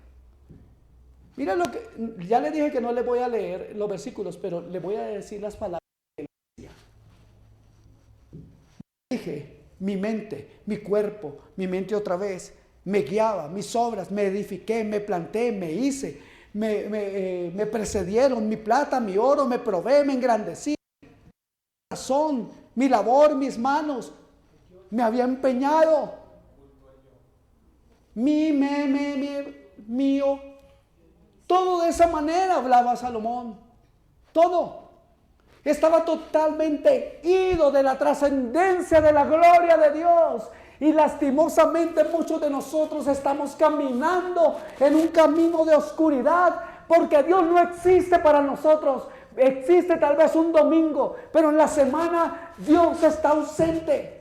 Mira lo que, ya le dije que no le voy a leer los versículos, pero le voy a decir las palabras de la Biblia. Dije, mi mente, mi cuerpo, mi mente otra vez, me guiaba, mis obras, me edifiqué, me planté, me hice, me precedieron, mi plata, mi oro, me probé, me engrandecí, mi corazón, mi labor, mis manos, me había empeñado, mío. Todo de esa manera hablaba Salomón. Todo. Estaba totalmente ido de la trascendencia de la gloria de Dios. Y lastimosamente muchos de nosotros estamos caminando en un camino de oscuridad porque Dios no existe para nosotros. Existe tal vez un domingo, pero en la semana Dios está ausente.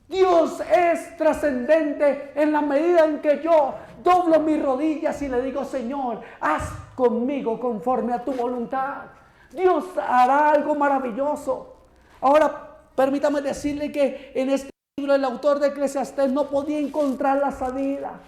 Dios es trascendente en la medida en que yo doblo mis rodillas y le digo, Señor, haz conmigo conforme a tu voluntad. Dios hará algo maravilloso. Ahora, permítame decirle que en este libro el autor de Eclesiastés no podía encontrar la salida.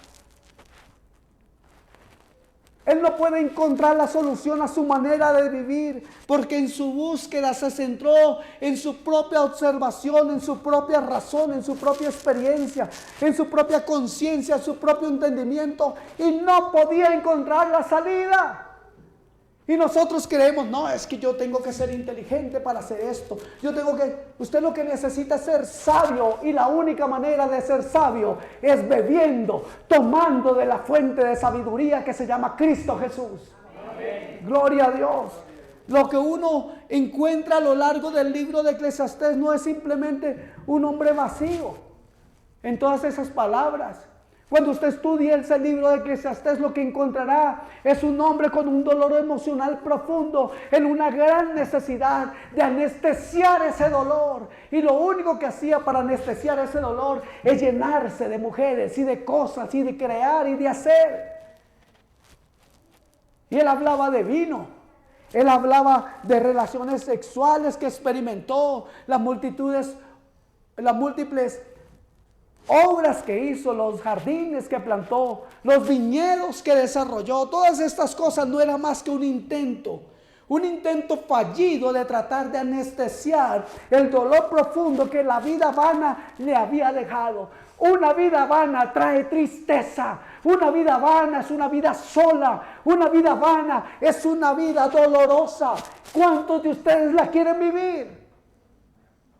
Él no puede encontrar la solución a su manera de vivir, porque en su búsqueda se centró en su propia observación, en su propia razón, en su propia experiencia, en su propia conciencia, en su propio entendimiento, y no podía encontrar la salida. Y nosotros creemos, no, es que yo tengo que ser inteligente para hacer esto. Usted lo que necesita es ser sabio, y la única manera de ser sabio es bebiendo, tomando de la fuente de sabiduría que se llama Cristo Jesús. Amén. Gloria a Dios. Lo que uno encuentra a lo largo del libro de Eclesiastés no es simplemente un hombre vacío en todas esas palabras. Cuando usted estudie ese libro de Eclesiastés, lo que encontrará es un hombre con un dolor emocional profundo, en una gran necesidad de anestesiar ese dolor. Y lo único que hacía para anestesiar ese dolor es llenarse de mujeres y de cosas y de crear y de hacer. Y él hablaba de vino. Él hablaba de relaciones sexuales que experimentó, las múltiples obras que hizo, los jardines que plantó, los viñedos que desarrolló. Todas estas cosas no era más que un intento fallido de tratar de anestesiar el dolor profundo que la vida vana le había dejado. Una vida vana trae tristeza. Una vida vana es una vida sola. Una vida vana es una vida dolorosa. ¿Cuántos de ustedes la quieren vivir?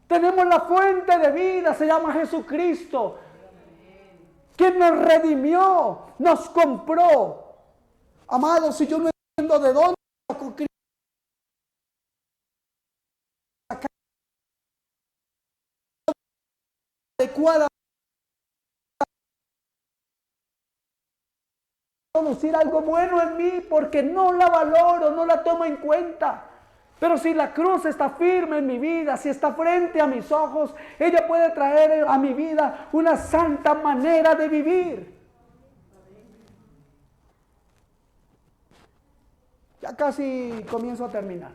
Tenemos la fuente de vida, se llama Jesucristo, quien nos redimió, nos compró. Amados, si yo no entiendo de dónde sacó Cristo adecuada para producir algo bueno en mí, porque no la valoro, no la tomo en cuenta. Pero si la cruz está firme en mi vida, si está frente a mis ojos, ella puede traer a mi vida una santa manera de vivir. Ya casi comienzo a terminar.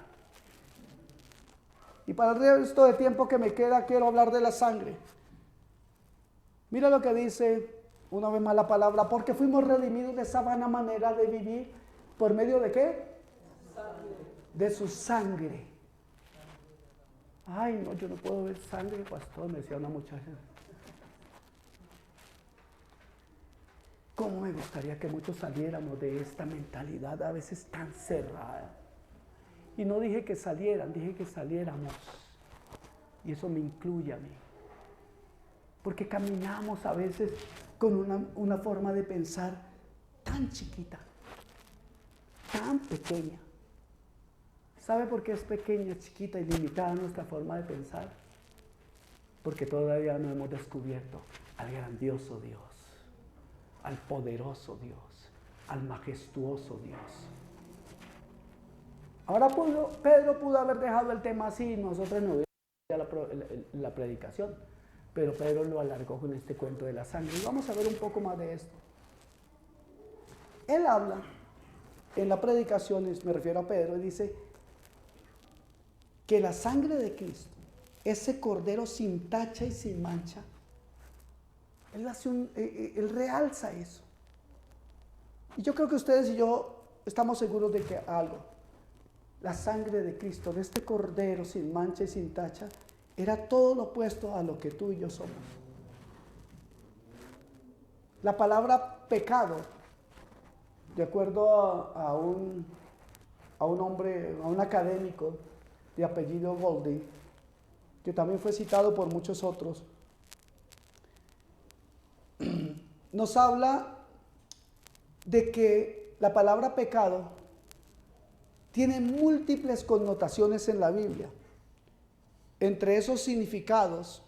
Y para el resto de tiempo que me queda, quiero hablar de la sangre. Mira lo que dice, una vez más la palabra, porque fuimos redimidos de esa vana manera de vivir. ¿Por medio de qué? De su sangre. Ay, no, yo no puedo ver sangre, pastor, me decía una muchacha. ¿Cómo me gustaría que muchos saliéramos de esta mentalidad a veces tan cerrada? Y no dije que salieran, dije que saliéramos. Y eso me incluye a mí. Porque caminamos a veces con una forma de pensar tan chiquita, tan pequeña. ¿Sabe por qué es pequeña, chiquita y limitada nuestra forma de pensar? Porque todavía no hemos descubierto al grandioso Dios, al poderoso Dios, al majestuoso Dios. Ahora Pedro pudo haber dejado el tema así, nosotros no hubiéramos la predicación, pero Pedro lo alargó con este cuento de la sangre. Y vamos a ver un poco más de esto. Él habla en la predicación, me refiero a Pedro, y dice que la sangre de Cristo, ese cordero sin tacha y sin mancha, él realza eso. Y yo creo que ustedes y yo estamos seguros de que algo, la sangre de Cristo, de este cordero sin mancha y sin tacha, era todo lo opuesto a lo que tú y yo somos. La palabra pecado, de acuerdo a un hombre, a un académico de apellido Golding, que también fue citado por muchos otros, nos habla de que la palabra pecado tiene múltiples connotaciones en la Biblia. Entre esos significados,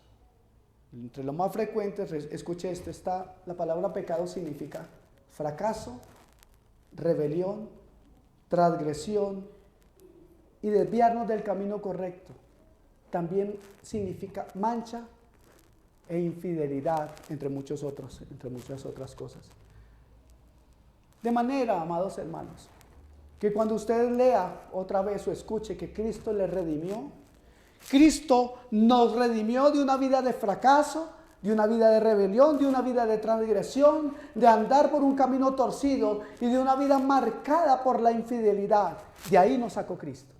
entre los más frecuentes, escuche esto, está la palabra pecado significa fracaso, rebelión, transgresión y desviarnos del camino correcto. También significa mancha e infidelidad, entre muchas otras cosas. De manera, amados hermanos, que cuando usted lea otra vez o escuche que Cristo le redimió, Cristo nos redimió de una vida de fracaso, de una vida de rebelión, de una vida de transgresión, de andar por un camino torcido y de una vida marcada por la infidelidad. De ahí nos sacó Cristo.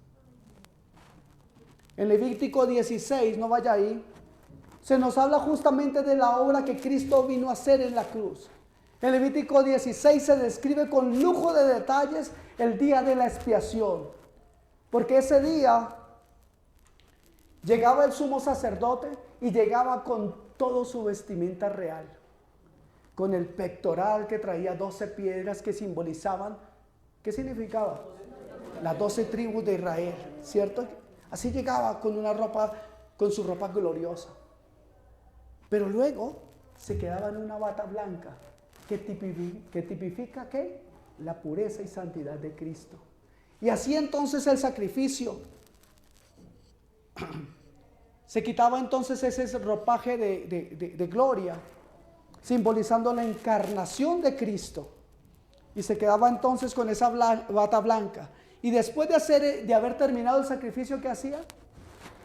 En Levítico 16, no vaya ahí, se nos habla justamente de la obra que Cristo vino a hacer en la cruz. En Levítico 16 se describe con lujo de detalles el día de la expiación, porque ese día llegaba el sumo sacerdote y llegaba con todo su vestimenta real, con el pectoral que traía 12 piedras que simbolizaban, ¿qué significaba? Las 12 tribus de Israel, ¿cierto? Así llegaba con una ropa, con su ropa gloriosa. Pero luego se quedaba en una bata blanca que tipifica ¿qué? La pureza y santidad de Cristo. Y así entonces el sacrificio. Se quitaba entonces ese ropaje de gloria, simbolizando la encarnación de Cristo. Y se quedaba entonces con esa bata blanca. Y después de haber terminado el sacrificio que hacía,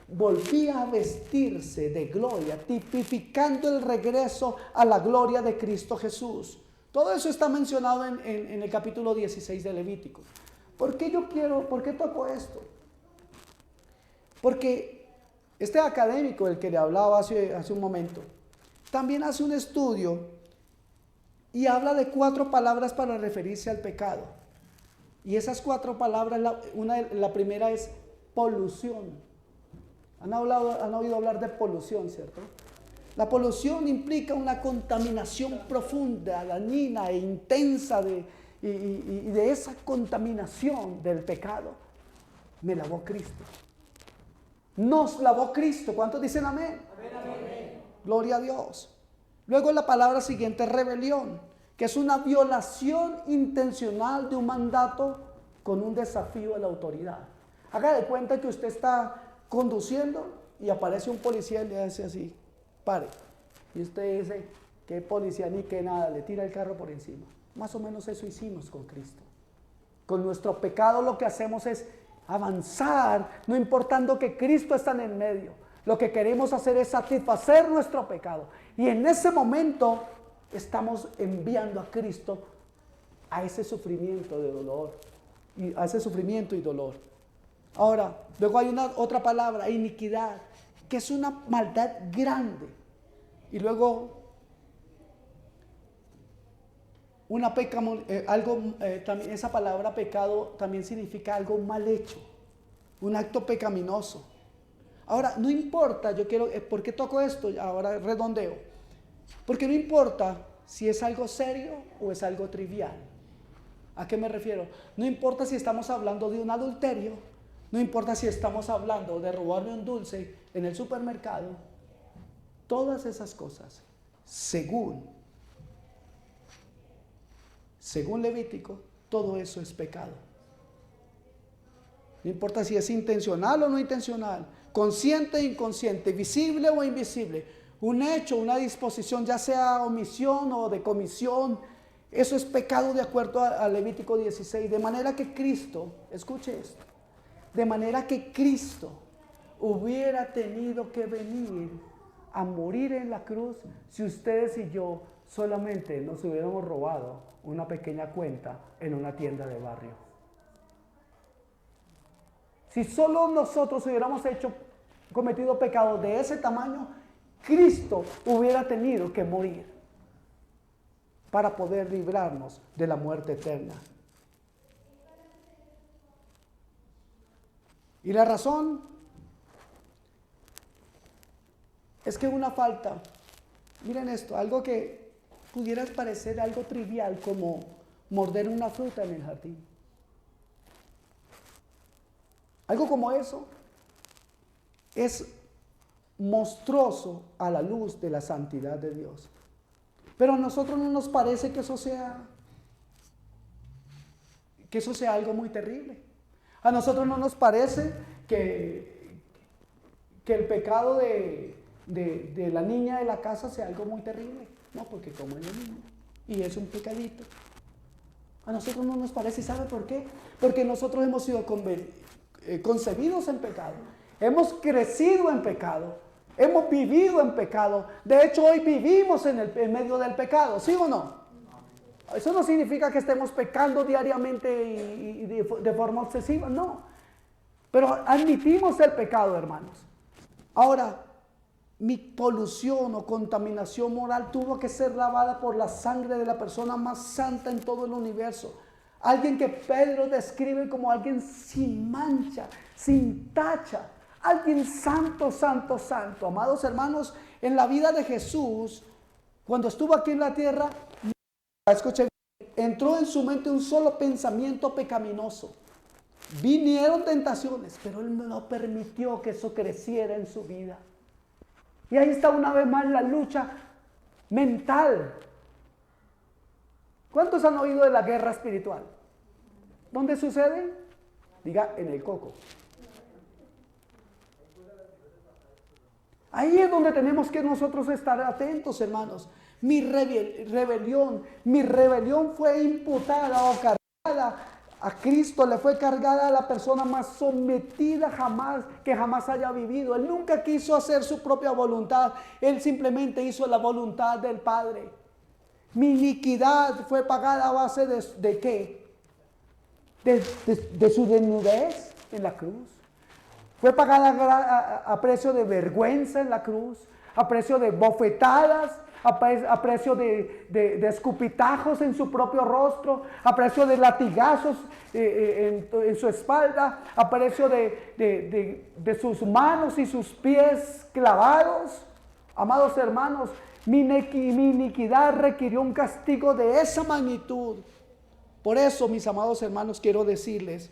volvía a vestirse de gloria, tipificando el regreso a la gloria de Cristo Jesús. Todo eso está mencionado en el capítulo 16 de Levítico. ¿Por qué toco esto? Porque este académico, el que le hablaba hace un momento, también hace un estudio y habla de 4 palabras para referirse al pecado. Y esas 4 palabras, la primera es polución. Han oído hablar de polución, ¿cierto? La polución implica una contaminación profunda, dañina e intensa y de esa contaminación del pecado me lavó Cristo. Nos lavó Cristo. ¿Cuántos dicen amén? Amén. Gloria a Dios. Luego la palabra siguiente es rebelión, que es una violación intencional de un mandato con un desafío a la autoridad. Haga de cuenta que usted está conduciendo y aparece un policía y le hace así, pare. Y usted dice, qué policía ni qué nada, le tira el carro por encima. Más o menos eso hicimos con Cristo. Con nuestro pecado lo que hacemos es avanzar, no importando que Cristo está en el medio. Lo que queremos hacer es satisfacer nuestro pecado. Y en ese momento estamos enviando a Cristo a ese sufrimiento de dolor, a ese sufrimiento y dolor. Ahora, luego hay otra palabra, iniquidad, que es una maldad grande. Y luego, también esa palabra pecado también significa algo mal hecho, un acto pecaminoso. Ahora, no importa, ¿por qué toco esto? Ahora redondeo. Porque no importa si es algo serio o es algo trivial. ¿A qué me refiero? No importa si estamos hablando de un adulterio. No importa si estamos hablando de robarle un dulce en el supermercado. Todas esas cosas, según Levítico, todo eso es pecado. No importa si es intencional o no intencional, consciente e inconsciente, visible o invisible, un hecho, una disposición, ya sea omisión o de comisión, eso es pecado de acuerdo a Levítico 16. De manera que Cristo, escuche esto, de manera que Cristo hubiera tenido que venir a morir en la cruz si ustedes y yo solamente nos hubiéramos robado una pequeña cuenta en una tienda de barrio. Si solo nosotros hubiéramos cometido pecados de ese tamaño, Cristo hubiera tenido que morir para poder librarnos de la muerte eterna. Y la razón es que una falta, miren esto, algo que pudiera parecer algo trivial como morder una fruta en el jardín. Algo como eso es monstruoso a la luz de la santidad de Dios. Pero a nosotros no nos parece que eso sea algo muy terrible. A nosotros no nos parece que el pecado de la niña de la casa sea algo muy terrible. No, porque como es la niña y es un pecadito. A nosotros no nos parece. ¿Y sabe por qué? Porque nosotros hemos sido concebidos en pecado. Hemos crecido en pecado. Hemos vivido en pecado. De hecho, hoy vivimos en medio del pecado. ¿Sí o no? Eso no significa que estemos pecando diariamente y de forma obsesiva. No. Pero admitimos el pecado, hermanos. Ahora, mi polución o contaminación moral tuvo que ser lavada por la sangre de la persona más santa en todo el universo. Alguien que Pedro describe como alguien sin mancha, sin tacha. Alguien santo, santo, santo. Amados hermanos, en la vida de Jesús, cuando estuvo aquí en la tierra, escuchen, entró en su mente un solo pensamiento pecaminoso. Vinieron tentaciones, pero Él no permitió que eso creciera en su vida. Y ahí está una vez más la lucha mental. ¿Cuántos han oído de la guerra espiritual? ¿Dónde sucede? Diga, en el coco. Ahí es donde tenemos que nosotros estar atentos, hermanos. Mi rebelión fue imputada o cargada a Cristo, le fue cargada a la persona más sometida que jamás haya vivido. Él nunca quiso hacer su propia voluntad, Él simplemente hizo la voluntad del Padre. Mi iniquidad fue pagada a base ¿de qué? De su desnudez en la cruz. Fue pagada a precio de vergüenza en la cruz, a precio de bofetadas, a precio de escupitajos en su propio rostro, a precio de latigazos en su espalda, a precio de sus manos y sus pies clavados. Amados hermanos, mi iniquidad requirió un castigo de esa magnitud. Por eso, mis amados hermanos, quiero decirles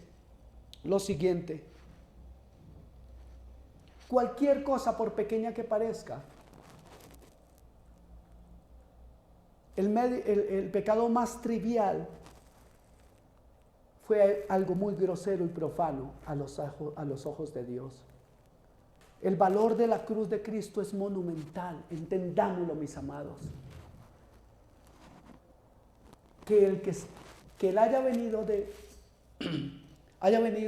lo siguiente. Cualquier cosa, por pequeña que parezca, el pecado más trivial fue algo muy grosero y profano a los ojos de Dios. El valor de la cruz de Cristo es monumental, entendámoslo, mis amados. Que Él haya venido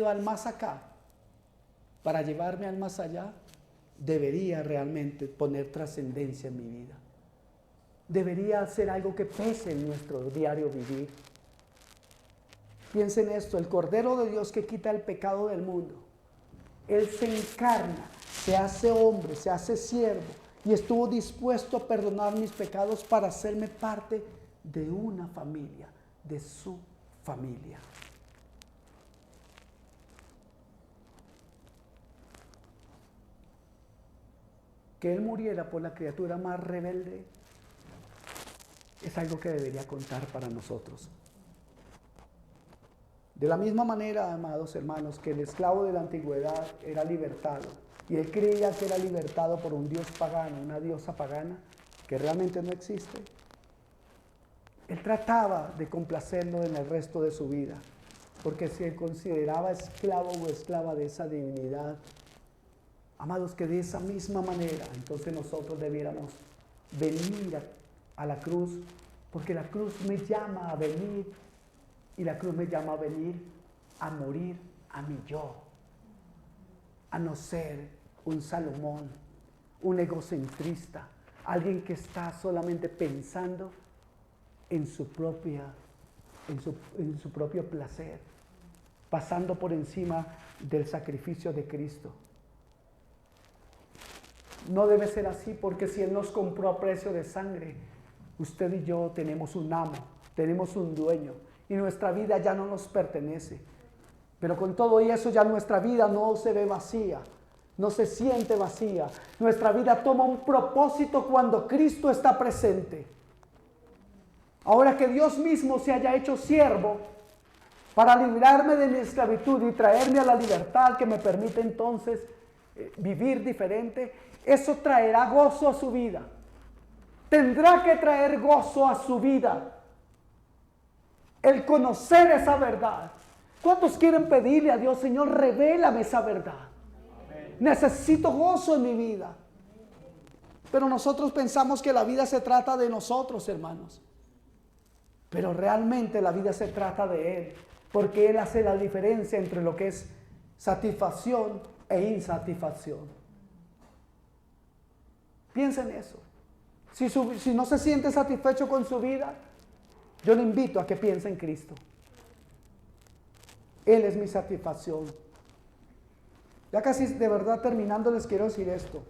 al más acá para llevarme al más allá, debería realmente poner trascendencia en mi vida. Debería ser algo que pese en nuestro diario vivir. Piensen esto, el Cordero de Dios que quita el pecado del mundo, Él se encarna, se hace hombre, se hace siervo y estuvo dispuesto a perdonar mis pecados para hacerme parte de una familia, de su familia. Que Él muriera por la criatura más rebelde es algo que debería contar para nosotros. De la misma manera, amados hermanos, que el esclavo de la antigüedad era libertado y él creía que era libertado por un dios pagano, una diosa pagana que realmente no existe. Él trataba de complacerlo en el resto de su vida. porque se consideraba esclavo o esclava de esa divinidad. Amados, que de esa misma manera, entonces nosotros debiéramos venir a la cruz, porque la cruz me llama a venir, y la cruz me llama a venir a morir a mi yo, a no ser un Salomón, un egocentrista, alguien que está solamente pensando en su propio placer, pasando por encima del sacrificio de Cristo. No debe ser así, porque si Él nos compró a precio de sangre, usted y yo tenemos un amo, tenemos un dueño, y nuestra vida ya no nos pertenece. Pero con todo eso ya nuestra vida no se ve vacía, no se siente vacía. Nuestra vida toma un propósito cuando Cristo está presente. Ahora que Dios mismo se haya hecho siervo para librarme de mi esclavitud y traerme a la libertad que me permite entonces vivir diferente, eso traerá gozo a su vida. Tendrá que traer gozo a su vida el conocer esa verdad. ¿Cuántos quieren pedirle a Dios, Señor, revélame esa verdad? Amén. Necesito gozo en mi vida. Pero nosotros pensamos que la vida se trata de nosotros, hermanos. Pero realmente la vida se trata de Él, porque Él hace la diferencia entre lo que es satisfacción e insatisfacción. Piensa en eso. Si no se siente satisfecho con su vida, yo le invito a que piense en Cristo. Él es mi satisfacción. Ya casi de verdad terminando les quiero decir esto.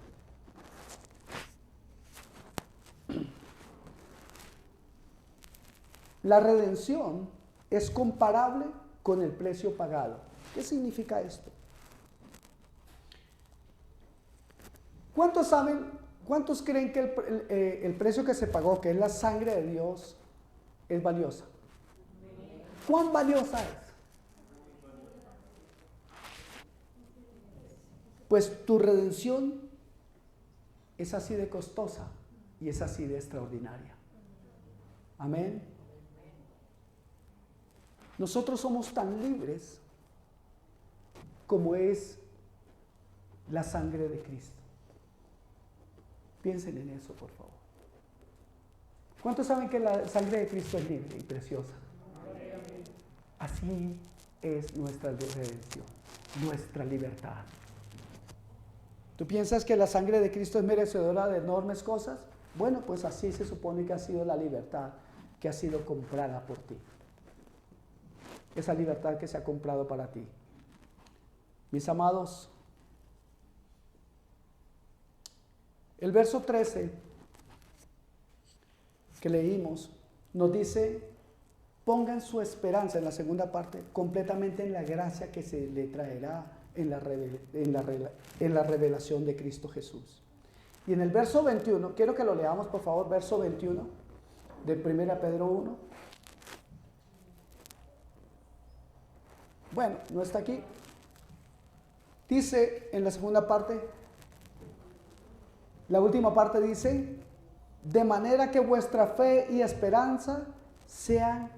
La redención es comparable con el precio pagado. ¿Qué significa esto? ¿Cuántos creen que el precio que se pagó, que es la sangre de Dios, es valiosa? ¿Cuán valiosa es? Pues tu redención es así de costosa y es así de extraordinaria. Amén. Nosotros somos tan libres como es la sangre de Cristo. Piensen en eso, por favor. ¿Cuántos saben que la sangre de Cristo es libre y preciosa? Así es nuestra redención, nuestra libertad. ¿Tú piensas que la sangre de Cristo es merecedora de enormes cosas? Bueno, pues así se supone que ha sido la libertad que ha sido comprada por ti. Esa libertad que se ha comprado para ti. Mis amados, el verso 13 que leímos nos dice: pongan su esperanza, en la segunda parte, completamente en la gracia que se le traerá en la revelación de Cristo Jesús. Y en el verso 21, quiero que lo leamos por favor, verso 21 de 1 Pedro 1. Bueno, no está aquí. Dice en la segunda parte, la última parte dice: de manera que vuestra fe y esperanza sean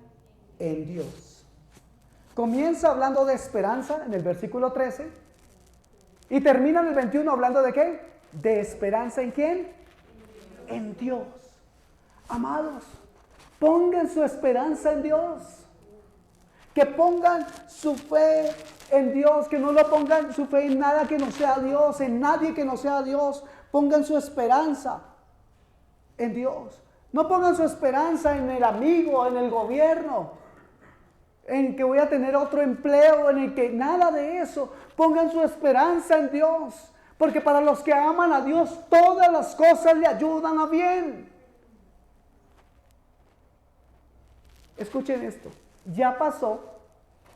en Dios. Comienza hablando de esperanza en el versículo 13 y termina en el 21 hablando de ¿qué? De esperanza ¿en quién? En Dios. Amados, pongan su esperanza en Dios. Que pongan su fe en Dios, que no lo pongan su fe en nada que no sea Dios, en nadie que no sea Dios. Pongan su esperanza en Dios. No pongan su esperanza en el amigo, en el gobierno, en que voy a tener otro empleo, en el que nada de eso. Pongan su esperanza en Dios, porque para los que aman a Dios todas las cosas le ayudan a bien. Escuchen esto, ya pasó,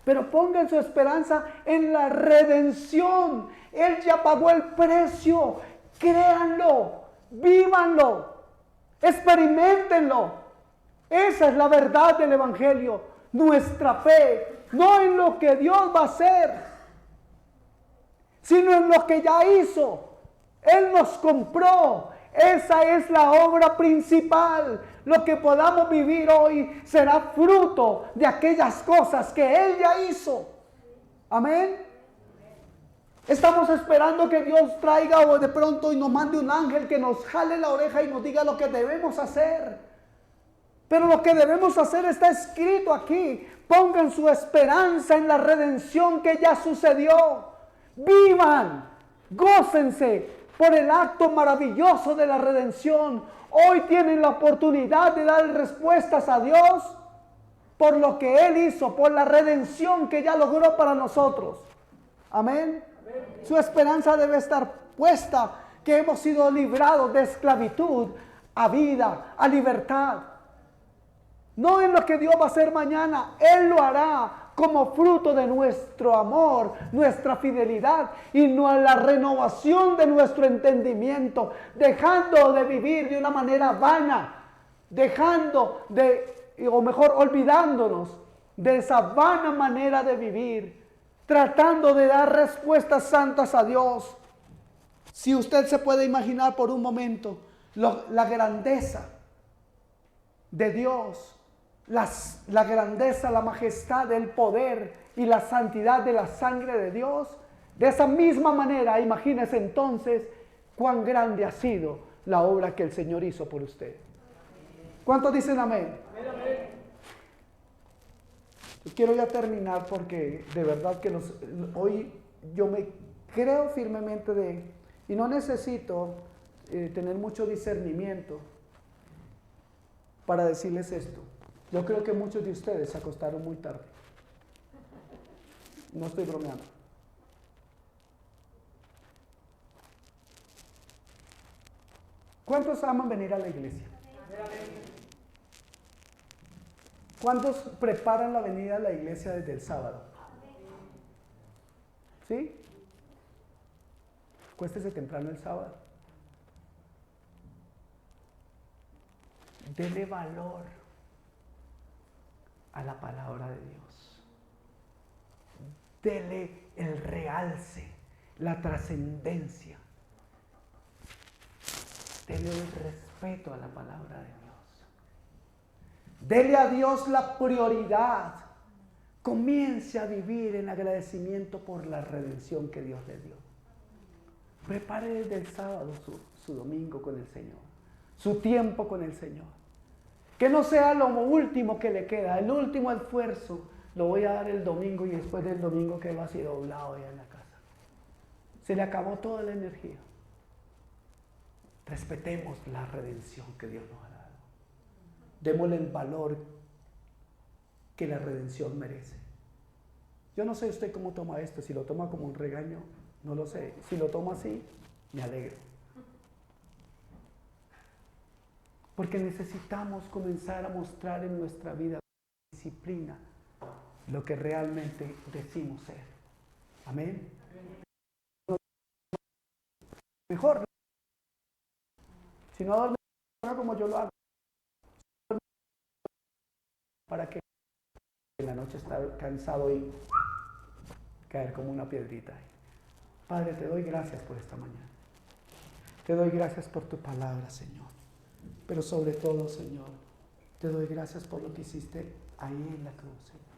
pero pongan su esperanza en la redención. Él ya pagó el precio. Créanlo, vívanlo, experimentenlo. Esa es la verdad del Evangelio. Nuestra fe, no en lo que Dios va a hacer, sino en lo que ya hizo. Él nos compró. Esa es la obra principal. Lo que podamos vivir hoy será fruto de aquellas cosas que Él ya hizo. Amén. Estamos esperando que Dios traiga o de pronto y nos mande un ángel que nos jale la oreja y nos diga lo que debemos hacer. Pero lo que debemos hacer está escrito aquí. Pongan su esperanza en la redención que ya sucedió. Vivan, gócense por el acto maravilloso de la redención. Hoy tienen la oportunidad de dar respuestas a Dios por lo que Él hizo, por la redención que ya logró para nosotros. Amén. Su esperanza debe estar puesta que hemos sido librados de esclavitud a vida, a libertad. No en lo que Dios va a hacer mañana. Él lo hará como fruto de nuestro amor, nuestra fidelidad y la renovación de nuestro entendimiento, dejando de vivir de una manera vana, olvidándonos de esa vana manera de vivir, tratando de dar respuestas santas a Dios. Si usted se puede imaginar por un momento la grandeza de Dios, la grandeza, la majestad, el poder y la santidad de la sangre de Dios, de esa misma manera, imagínese entonces cuán grande ha sido la obra que el Señor hizo por usted. ¿Cuántos dicen amén? Amén. Quiero ya terminar porque de verdad que hoy yo me creo firmemente y no necesito tener mucho discernimiento para decirles esto. Yo creo que muchos de ustedes se acostaron muy tarde. No estoy bromeando. ¿Cuántos aman venir a la iglesia? ¿Cuántos preparan la venida a la iglesia desde el sábado? ¿Sí? Acuéstese temprano el sábado. Dele valor a la palabra de Dios. Dele el realce, la trascendencia. Dele el respeto a la palabra de Dios. Dele a Dios la prioridad. Comience a vivir en agradecimiento por la redención que Dios le dio. Prepare desde el sábado su domingo con el Señor, su tiempo con el Señor. Que no sea lo último que le queda, el último esfuerzo lo voy a dar el domingo y después del domingo que va así doblado ya en la casa. Se le acabó toda la energía. Respetemos la redención que Dios nos ha dado. Démosle el valor que la redención merece. Yo no sé usted cómo toma esto, si lo toma como un regaño, no lo sé. Si lo toma así, me alegro. Porque necesitamos comenzar a mostrar en nuestra vida disciplina lo que realmente decimos ser. Amén. Mejor, si no duerme como yo lo hago, para que en la noche estar cansado y caer como una piedrita. Padre, te doy gracias por esta mañana. Te doy gracias por tu palabra, Señor. Pero sobre todo, Señor, te doy gracias por lo que hiciste ahí en la cruz, Señor.